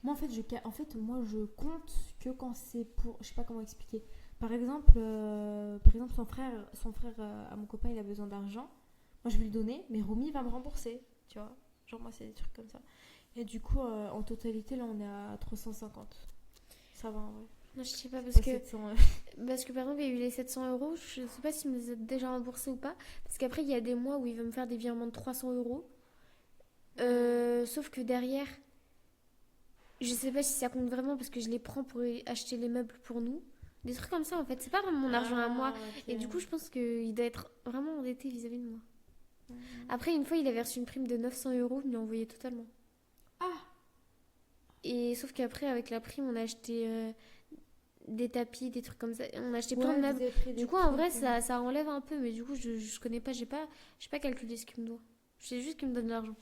moi, en fait, moi, je compte que quand c'est pour... Je sais pas comment expliquer. Par exemple, son frère à mon copain, il a besoin d'argent. Moi, je vais lui donner, mais Romy va me rembourser, tu vois. Genre, moi, c'est des trucs comme ça. Et du coup, en totalité, là, on est à 350. Ça va, en vrai. Non, je sais pas, parce Pas que, 700, parce que par exemple, il y a eu les 700 euros. Je sais pas s'il me les a déjà remboursés ou pas. Parce qu'après, il y a des mois où il va me faire des virements de 300 euros. Sauf que derrière, je sais pas si ça compte vraiment parce que je les prends pour acheter les meubles pour nous. Des trucs comme ça, en fait. C'est pas vraiment mon argent à moi. ok. Et du coup, je pense qu'il doit être vraiment endetté vis-à-vis de moi. Après, une fois, il avait reçu une prime de 900 euros, il me l'a envoyé totalement. Ah. Et sauf qu'après, avec la prime, on a acheté des tapis, des trucs comme ça. On a acheté plein Ouais, de vous meubles. avez pris des Du coup, en trucs, vrai, ça enlève un peu, mais du coup, je connais pas, j'ai pas calculé ce qu'il me doit. Je sais juste qu'il me donne de l'argent.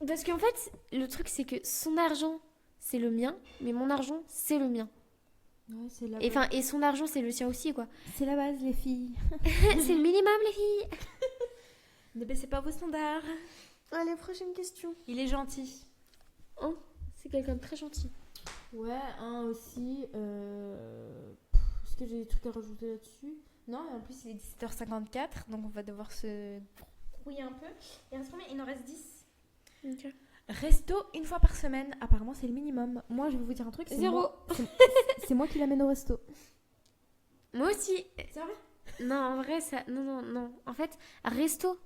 Parce qu'en fait, le truc, c'est que son argent, c'est le mien, mais mon argent, c'est le mien. Ouais, c'est la Et, base. et son argent, c'est le sien aussi, quoi. C'est la base, les filles. C'est le minimum, les filles. Ne baissez pas vos standards. Allez, prochaine question. Il est gentil. Oh, c'est quelqu'un de très gentil. Ouais, aussi. Est-ce que j'ai des trucs à rajouter là-dessus? Non, et en plus, il est 17h54, donc on va devoir se brouiller un peu. Il reste combien? Il en reste 10. Ok. Resto une fois par semaine, apparemment c'est le minimum. Moi je vais vous dire un truc, c'est 0. moi, c'est moi qui l'amène au resto. Moi aussi. C'est vrai? Non, en vrai, ça. Non. En fait, resto.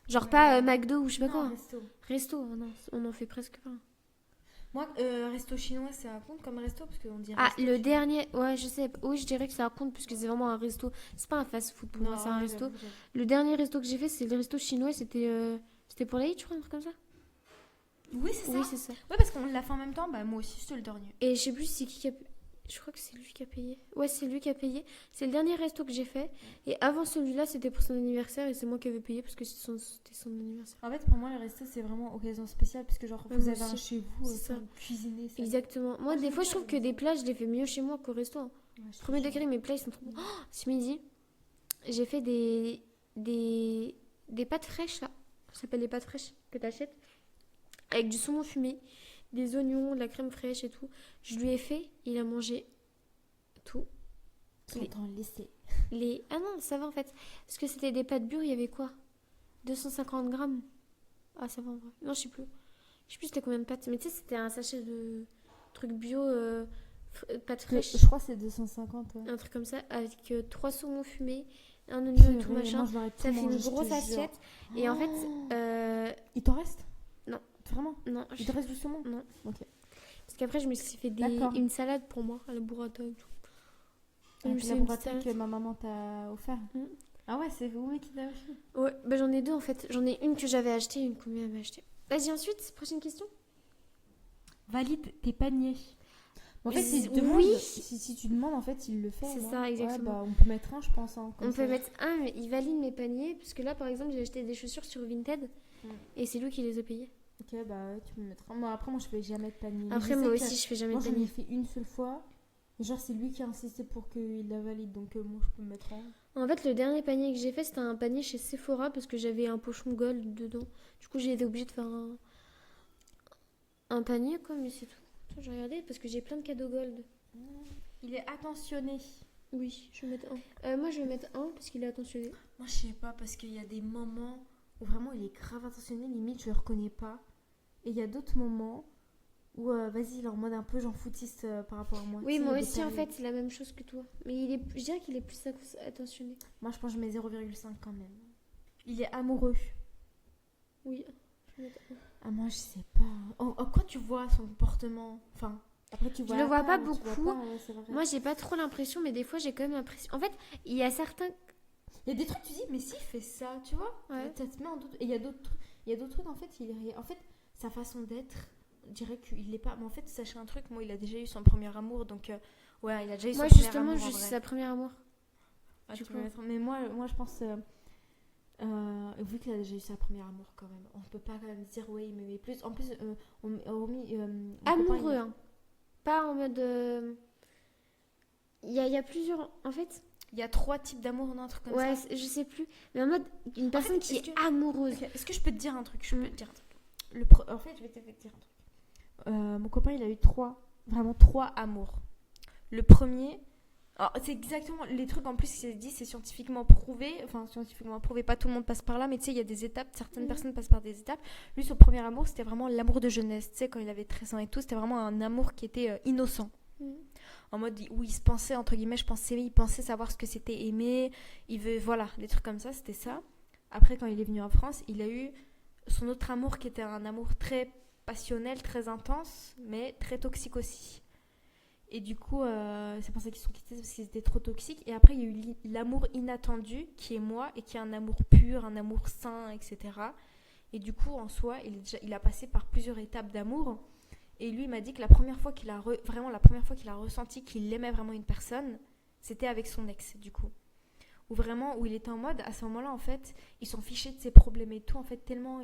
Genre pas McDo ou je sais pas quoi. Resto. Resto, non, on en fait presque pas. Moi, resto chinois c'est un compte comme resto parce qu'on dit Ah, resto le chinois. dernier, ouais, je sais. Oui, je dirais que ça compte puisque c'est vraiment un resto. C'est pas un fast-food pour moi, c'est un ouais, resto. j'avoue. Le dernier resto que j'ai fait, c'est le resto chinois. C'était pour l'Aïd, je crois, un truc comme ça. Oui, c'est ça. Oui, c'est ça. Ouais, parce qu'on l'a fait en même temps. Bah, moi aussi, c'était le dernier. Et je sais plus c'est qui a... Je crois que c'est lui qui a payé. Ouais, c'est lui qui a payé. C'est le dernier resto que j'ai fait. Et avant celui-là, c'était pour son anniversaire et c'est moi qui avais payé parce que c'était son anniversaire. En fait, pour moi, le resto, c'est vraiment occasion spéciale parce que, genre, Ouais, vous moi avez un aussi. chez vous, C'est ça. cuisiner. Ça. Exactement. Moi, des fois, je trouve que des plats, je les fais mieux chez moi qu'au resto. Ouais, je Premier trouve degré, mes plats, ils sont trop bons. Oh, ce midi, j'ai fait des pâtes fraîches, là. Ça s'appelle les pâtes fraîches que t'achètes. Avec du saumon fumé, des oignons, de la crème fraîche et tout. Je lui ai fait, il a mangé tout. J'entends laisser. Ah non, ça va en fait. Parce que c'était des pâtes bures, il y avait quoi 250 grammes. Ah, ça va en vrai. Non, je sais plus. Je sais plus c'était combien de pâtes. Mais tu sais, c'était un sachet de trucs bio, pâtes fraîches. Je crois que c'est 250. Ouais. Un truc comme ça, avec 3 saumons fumés, un oignon et tout Purée, machin. moi, je l'aurais tout Ça fait une mangé, je te grosse jure. assiette. Et en fait, Il t'en reste? Non. Vraiment? non, Il te reste du saumon? non. Ok. Parce qu'après, je me suis fait D'accord. une salade pour moi, à la burrata et tout. Je me Avec suis la fait une burrata petite que salade. ma maman t'a offert. Mm. Ah ouais, c'est vous qui t'a offert. Ouais, bah j'en ai deux en fait. J'en ai une que j'avais achetée et une que Mia avait achetée. Vas-y, ensuite, prochaine question. Valide tes paniers. En fait, Oui. si tu demandes, en fait, il le fait. C'est moi. ça, exactement. Ouais, bah, on peut mettre un, je pense. Hein, comme On ça. peut mettre un, mais il valide mes paniers. Parce que là, par exemple, j'ai acheté des chaussures sur Vinted. Et c'est lui qui les a payées. Ok, bah ouais, tu peux mettre un. Moi, après, moi, je fais jamais de panier. Mais Après, je moi sais aussi, je fais jamais moi, de j'en ai panier. fait une seule fois. Et genre, c'est lui qui a insisté pour qu'il la valide. Donc, moi, je peux mettre un. En fait, le dernier panier que j'ai fait, c'était un panier chez Sephora parce que j'avais un pochon gold dedans. Du coup, j'ai été obligée de faire un panier, quoi, mais c'est tout. Attends, j'ai regardé parce que j'ai plein de cadeaux gold. Il est attentionné. Oui, je vais mettre un. Moi, je vais mettre un parce qu'il est attentionné. Moi, je sais pas, parce qu'il y a des moments où vraiment il est grave attentionné, limite, je le reconnais pas. Et il y a d'autres moments où, vas-y, il est en mode un peu genre foutiste par rapport à moi. Oui, Tu sais, moi il y a des aussi, en périodes. fait, c'est la même chose que toi. Mais je dirais qu'il est plus attentionné. Moi, je pense que je mets 0,5 quand même. Il est amoureux. Oui. Je vais mettre un. Ah, moi, je sais pas. Quand tu vois son comportement, enfin, après, tu vois le vois pas tu vois beaucoup. pas, ouais, c'est vrai. Moi, j'ai pas trop l'impression, mais des fois, j'ai quand même l'impression. En fait, il y a certains. Il y a des trucs, tu dis, mais s'il fait ça, tu vois, Ouais. ça te met en doute. Et il y a d'autres trucs, en fait, en fait, sa façon d'être, je dirais qu'il l'est pas. Mais en fait, sachez un truc, moi, il a déjà eu son premier amour, donc, ouais, il a déjà eu son Moi, premier justement, amour. je en suis vrai. sa première amour. Ah, du tu peux coup. mettre- Mais moi, je pense, vu qu'il a déjà eu sa première amour, quand même, on peut pas quand même dire, ouais, il m'aimait plus. En plus, hormis. Mon copain, Amoureux, hein. Pas en mode. Il y a plusieurs. En fait, il y a 3 types d'amour, non, un truc comme ouais, ça. je sais plus. Mais en mode, une personne fait, qui est-ce est que- amoureuse. Ok, est-ce que je peux te dire un truc? Mm. En fait, je vais te dire un truc. Mon copain, il a eu vraiment trois amours. Le premier, alors, c'est exactement les trucs en plus qui s'est dit, c'est scientifiquement prouvé. Enfin, scientifiquement prouvé, pas tout le monde passe par là, mais tu sais, il y a des étapes, certaines personnes passent par des étapes. Lui, son premier amour, c'était vraiment l'amour de jeunesse. Tu sais, quand il avait 13 ans et tout, c'était vraiment un amour qui était innocent. Mm. En mode où il se pensait, entre guillemets, il pensait savoir ce que c'était aimer. Voilà, des trucs comme ça, c'était ça. Après, quand il est venu en France, il a eu son autre amour qui était un amour très passionnel, très intense, mais très toxique aussi. Et du coup, c'est pour ça qu'ils sont quittés, parce qu'ils étaient trop toxiques. Et après, il y a eu l'amour inattendu, qui est moi, et qui est un amour pur, un amour sain, etc. Et du coup, en soi, il a passé par plusieurs étapes d'amour. Et lui, il m'a dit que la première fois qu'il a ressenti qu'il aimait vraiment une personne, c'était avec son ex, du coup. Où il était en mode, à ce moment-là, en fait, il s'en fichait de ses problèmes et tout, en fait, tellement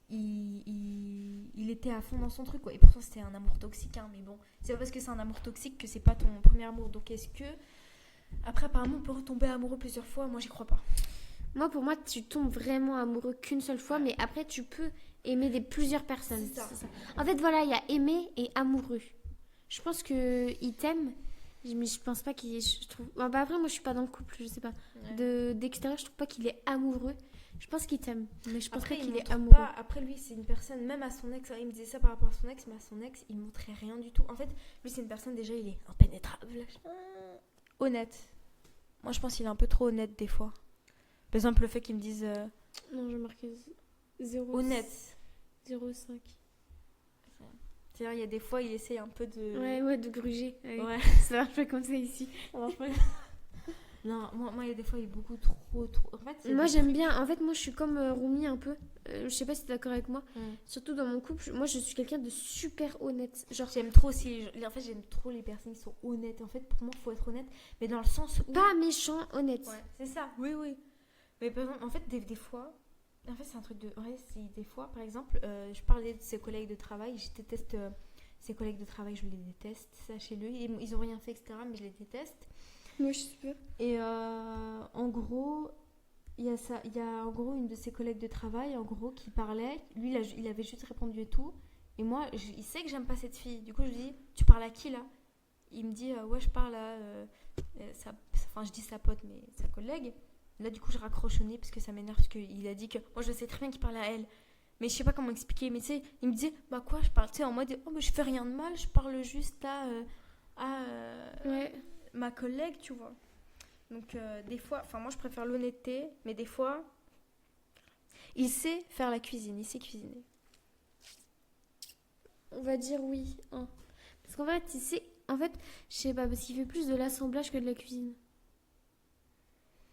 il était à fond dans son truc, quoi. Et pourtant, c'était un amour toxique, hein, mais bon, c'est pas parce que c'est un amour toxique que c'est pas ton premier amour. Donc, est-ce que, après, apparemment, on peut retomber amoureux plusieurs fois? Moi, j'y crois pas. Moi, pour moi, tu tombes vraiment amoureux qu'une seule fois, mais après, tu peux aimer plusieurs personnes. C'est ça. En fait, voilà, il y a aimer et amoureux. Je pense qu'il t'aime, mais je pense pas qu'il est. Je trouve... Bah, après, moi, je suis pas dans le couple, je sais pas. Ouais. D'extérieur, je trouve pas qu'il est amoureux. Je pense qu'il t'aime, mais je pense Après, pas il qu'il est montre amoureux. pas. Après, lui, c'est une personne, même à son ex, il me disait ça par rapport à son ex, mais à son ex, il montrait rien du tout. En fait, lui, c'est une personne, déjà, il est impénétrable. Honnête. Moi, je pense qu'il est un peu trop honnête, des fois. Par exemple, le fait qu'il me dise Non, je marquais 0. honnête. 0,5. C'est-à-dire, il y a des fois, il essaye un peu de. Ouais, de gruger. Ouais. Ça marche pas comme ça ici. Ça marche pas. Non, moi, il y a des fois, il est beaucoup trop. En fait, il y a Moi, des j'aime trucs- bien. En fait, moi, je suis comme Roumi un peu. Je sais pas si t'es d'accord avec moi. Mm. Surtout dans mon couple, moi, je suis quelqu'un de super honnête. Genre, J'aime trop aussi en fait, j'aime trop les personnes qui sont honnêtes. En fait, pour moi, il faut être honnête, mais dans le sens où. pas méchant, honnête. Ouais, c'est ça. Oui, oui. Mais par exemple, en fait, des fois. En fait, c'est un truc de. Ouais, si des fois, par exemple, je parlais de ses collègues de travail. Je déteste ses collègues de travail, je les déteste. Sachez-le. Ils ont rien fait, etc. Mais je les déteste. Moi, je suis super. Et en gros, il y a en gros une de ses collègues de travail, en gros, qui parlait. Lui, il avait juste répondu et tout. Et moi, il sait que j'aime pas cette fille. Du coup, je lui dis, tu parles à qui là? Il me dit, ouais, je parle à. Enfin, je dis sa pote, mais sa collègue. Là, du coup, je raccroche au nez parce que ça m'énerve. Parce qu'il a dit que. Moi, je sais très bien qu'il parlait à elle. Mais je sais pas comment expliquer. Mais tu sais, il me disait, bah quoi, je parle, tu sais, en mode, oh, mais je fais rien de mal, je parle juste à Ouais. ma collègue, tu vois. Donc, des fois, enfin, moi, je préfère l'honnêteté, mais des fois, il sait faire la cuisine, il sait cuisiner. On va dire oui. Hein. Parce qu'en fait, tu sais. En fait, je sais pas, parce qu'il fait plus de l'assemblage que de la cuisine.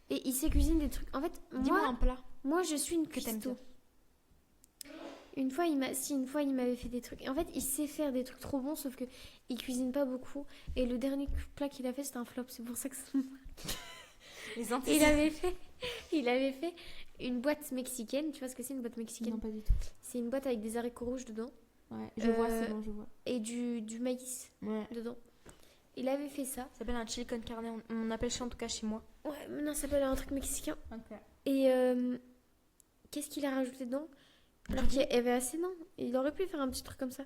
Et il sait cuisiner des trucs. En fait, Dis-moi un plat moi, je suis une que t'aimes cuistot. bien. Une fois, une fois, il m'avait fait des trucs. En fait, il sait faire des trucs trop bons, sauf que il cuisine pas beaucoup. Et le dernier plat qu'il a fait, c'était un flop. C'est pour ça que Les il antilles. il avait fait une boîte mexicaine. Tu vois ce que c'est une boîte mexicaine? Non, pas du tout. C'est une boîte avec des haricots rouges dedans Ouais, je vois, c'est bon, je vois. et du maïs Ouais. dedans. Il avait fait ça. Ça s'appelle un chili con carne, on appelle ça en tout cas chez moi. Ouais, maintenant ça s'appelle un truc mexicain. Ok. Et qu'est-ce qu'il a rajouté dedans? Alors qu'il y avait assez, non. Il aurait pu faire un petit truc comme ça.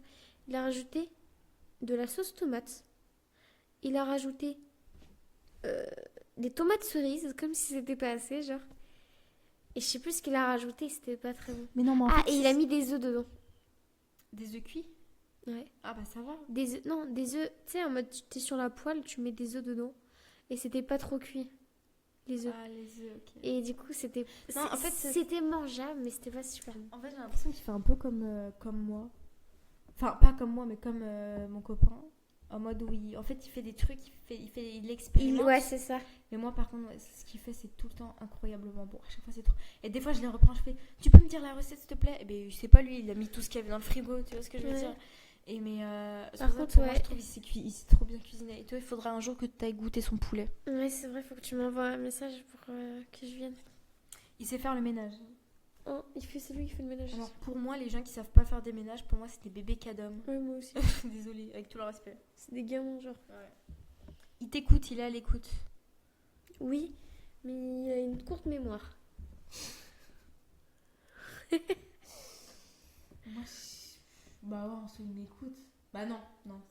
Il a rajouté de la sauce tomate. Il a rajouté des tomates cerises, comme si c'était pas assez, genre. Et je sais plus ce qu'il a rajouté, c'était pas très bon. Mais non, mais en Ah, fait, et il a mis des œufs dedans. des œufs cuits. Ouais. Ah bah ça va. Des œufs, non, des œufs, tu sais, en mode, tu es sur la poêle, tu mets des œufs dedans. Et c'était pas trop cuit, les œufs. Ah, les œufs, ok. Et du coup, c'était. Non, en fait, c'était mangeable, mais c'était pas super bon. En fait, j'ai l'impression qu'il fait un peu comme moi. Enfin, pas comme moi, mais comme mon copain. En mode où en fait, il fait des trucs, il expérimente. Ouais, c'est ça. Mais moi, par contre, ouais, ce qu'il fait, c'est tout le temps incroyablement bon. À chaque fois, c'est trop. Et des fois, je les reprends, je fais, tu peux me dire la recette, s'il te plaît? Et ben, c'est pas lui, il a mis tout ce qu'il y avait dans le frigo, tu vois ce que je veux Ouais. dire? Et mais. Par pour contre, ça, pour moi, ouais. je trouve qu'il sait trop bien cuisiner. Et toi, il faudra un jour que tu ailles goûter son poulet. Ouais, c'est vrai, faut que tu m'envoies un message pour que je vienne. Il sait faire le ménage. Oh, c'est lui qui fait le ménage. Alors, pour moi, les gens qui savent pas faire des ménages, pour moi, c'est des bébés cadom. Ouais, moi aussi. Désolée, avec tout le respect. C'est des gamins, genre. Il t'écoute, il est à l'écoute. Oui, mais il a une courte mémoire. Moi, bah ouais, il m'écoute. Bah non,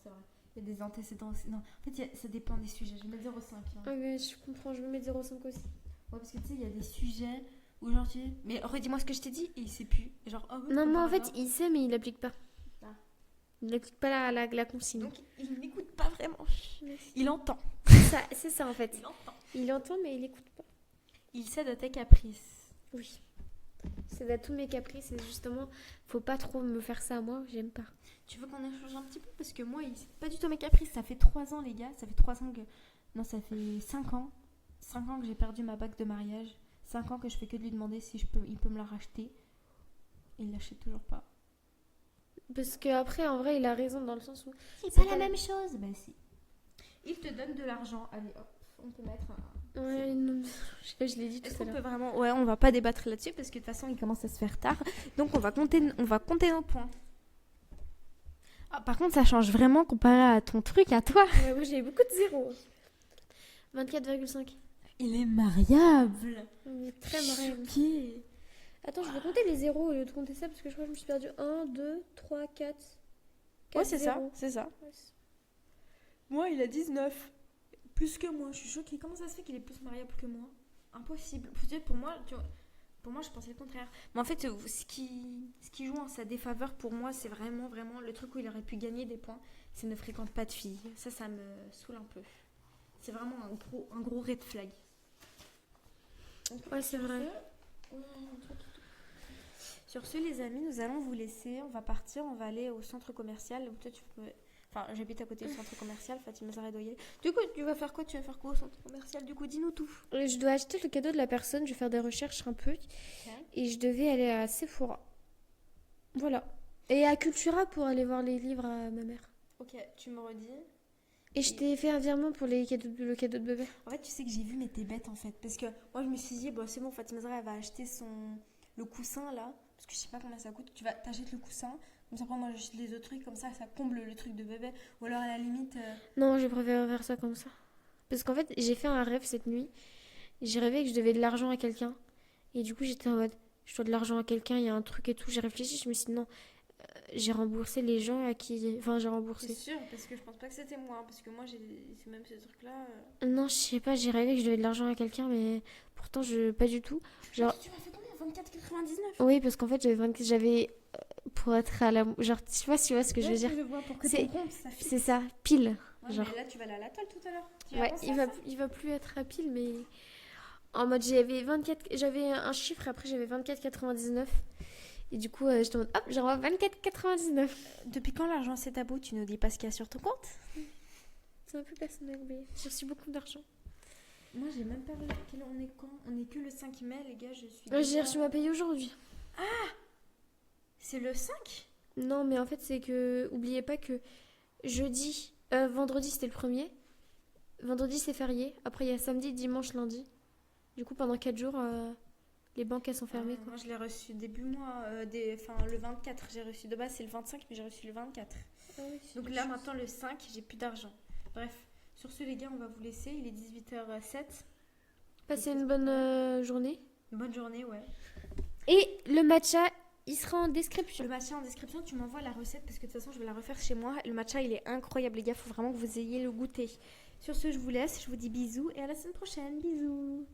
c'est vrai. Il y a des antécédents aussi. Non, en fait, ça dépend des sujets. Je vais mettre 0,5. Hein. Ah, mais je comprends, je vais mettre 0,5 aussi. Ouais, parce que tu sais, il y a des sujets où genre tu dis, mais redis-moi ce que je t'ai dit et il sait plus. Et genre, oh, Non, moi en fait, il sait, mais il l'applique pas. Ah. Il n'applique pas la consigne. Donc, il n'écoute pas vraiment. Il entend. C'est ça en fait. Il entend. Il entend, mais il écoute pas. Il cède à tes caprices. Oui. C'est à tous mes caprices et justement, faut pas trop me faire ça à moi, j'aime pas. Tu veux qu'on échange un petit peu? Parce que moi, c'est pas du tout mes caprices. Ça fait 3 ans, les gars. Ça fait 3 ans que. Non, ça fait 5 ans. 5 ans que j'ai perdu ma bague de mariage. 5 ans que je fais que de lui demander si il peut me la racheter. Et il l'achète toujours pas. Parce que après, en vrai, il a raison dans le sens où. C'est pas la même chose. Bah si. Il te donne de l'argent. Allez, hop. On peut mettre un. Ouais, non, je l'ai dit tout Est-ce à qu'on l'heure. peut vraiment. Ouais, on va pas débattre là-dessus parce que de toute façon, il commence à se faire tard. Donc, on va compter nos points. Ah, par contre, ça change vraiment comparé à ton truc, à toi. Ouais, moi j'ai beaucoup de zéros. 24,5. Il est mariable. Il est très mariable. Choquée. Attends, je vais compter les zéros au lieu de compter ça parce que je crois que je me suis perdu. 1, 2, 3, 4. Ouais, c'est ça, c'est ça. Moi, il a 19. Plus que moi, je suis choquée. Comment ça se fait qu'il est plus mariable que moi? Impossible. Peut-être pour moi, pour moi, je pensais le contraire. Mais en fait, ce qui joue en sa défaveur pour moi, c'est vraiment le truc où il aurait pu gagner des points. C'est ne fréquente pas de filles. Ça me saoule un peu. C'est vraiment un gros red flag. Ouais, c'est vrai. Sur ce, les amis, nous allons vous laisser. On va partir, on va aller au centre commercial. Toi, tu peux... Enfin, j'habite à côté du centre commercial, Fatima Zahra doit y aller. Du coup, tu vas faire quoi? Tu vas faire quoi au centre commercial? Du coup, dis-nous tout. Je dois acheter le cadeau de la personne, je vais faire des recherches un peu. Et je devais aller à Sephora. Voilà. Et à Cultura pour aller voir les livres à ma mère. Ok, tu me redis. Et je t'ai fait un virement pour le cadeau de bébé. En fait, tu sais que j'ai vu, mais t'es bête en fait. Parce que moi, je me suis dit, bon, c'est bon, Fatima Zahra, elle va acheter le coussin là. Parce que je sais pas combien ça coûte. T'achètes le coussin. Comme ça, après, moi, j'achète les autres trucs. Comme ça comble le truc de bébé. Ou alors, à la limite. Non, je préfère faire ça comme ça. Parce qu'en fait, j'ai fait un rêve cette nuit. J'ai rêvé que je devais de l'argent à quelqu'un. Et du coup, j'étais en mode, je dois de l'argent à quelqu'un, il y a un truc et tout. J'ai réfléchi, je me suis dit, non, j'ai remboursé les gens à qui. Enfin, j'ai C'est remboursé. sûr, parce que je pense pas que c'était moi. Hein, parce que moi, c'est même ce truc là. Non, je sais pas, j'ai rêvé que je devais de l'argent à quelqu'un, mais pourtant, pas du tout. Genre, Tu m'as fait combien? 24,99. oui, parce qu'en fait, j'avais pour être à la. Genre, tu vois ce que je veux dire. Je vois pour que C'est- ton compte, ça fixe. C'est ça, pile. Ouais, Genre. mais là, tu vas aller à la toile tout à l'heure. Tu Ouais, avances à ça. il va plus être à pile, mais. En mode, j'avais un chiffre, après j'avais 24,99. Et du coup, j'étais en mode, hop, j'envoie 24,99. Depuis quand l'argent c'est tabou? Tu nous dis pas ce qu'il y a sur ton compte? C'est un peu personnel, mais j'ai reçu beaucoup d'argent. Moi, j'ai même pas vu on est quand? On est que le 5 mai, les gars, je suis. J'ai déjà- reçu ma paye aujourd'hui. C'est le 5? Non, mais en fait, c'est que. Oubliez pas que vendredi c'était le premier. Vendredi c'est férié. Après, il y a samedi, dimanche, lundi. Du coup, pendant 4 jours, les banques elles sont fermées. Quoi. Moi, je l'ai reçu début mois, enfin le 24. J'ai reçu de base, c'est le 25, mais j'ai reçu le 24. Ah oui, Donc là, maintenant, le 5, j'ai plus d'argent. Bref, sur ce, les gars, on va vous laisser. Il est 18h07. passez une bonne journée. Une bonne journée, ouais. Et le matcha, il sera en description. Le matcha en description, tu m'envoies la recette parce que de toute façon, je vais la refaire chez moi. Le matcha, il est incroyable, les gars. Faut vraiment que vous ayez le goûter. Sur ce, je vous laisse. Je vous dis bisous et à la semaine prochaine. Bisous.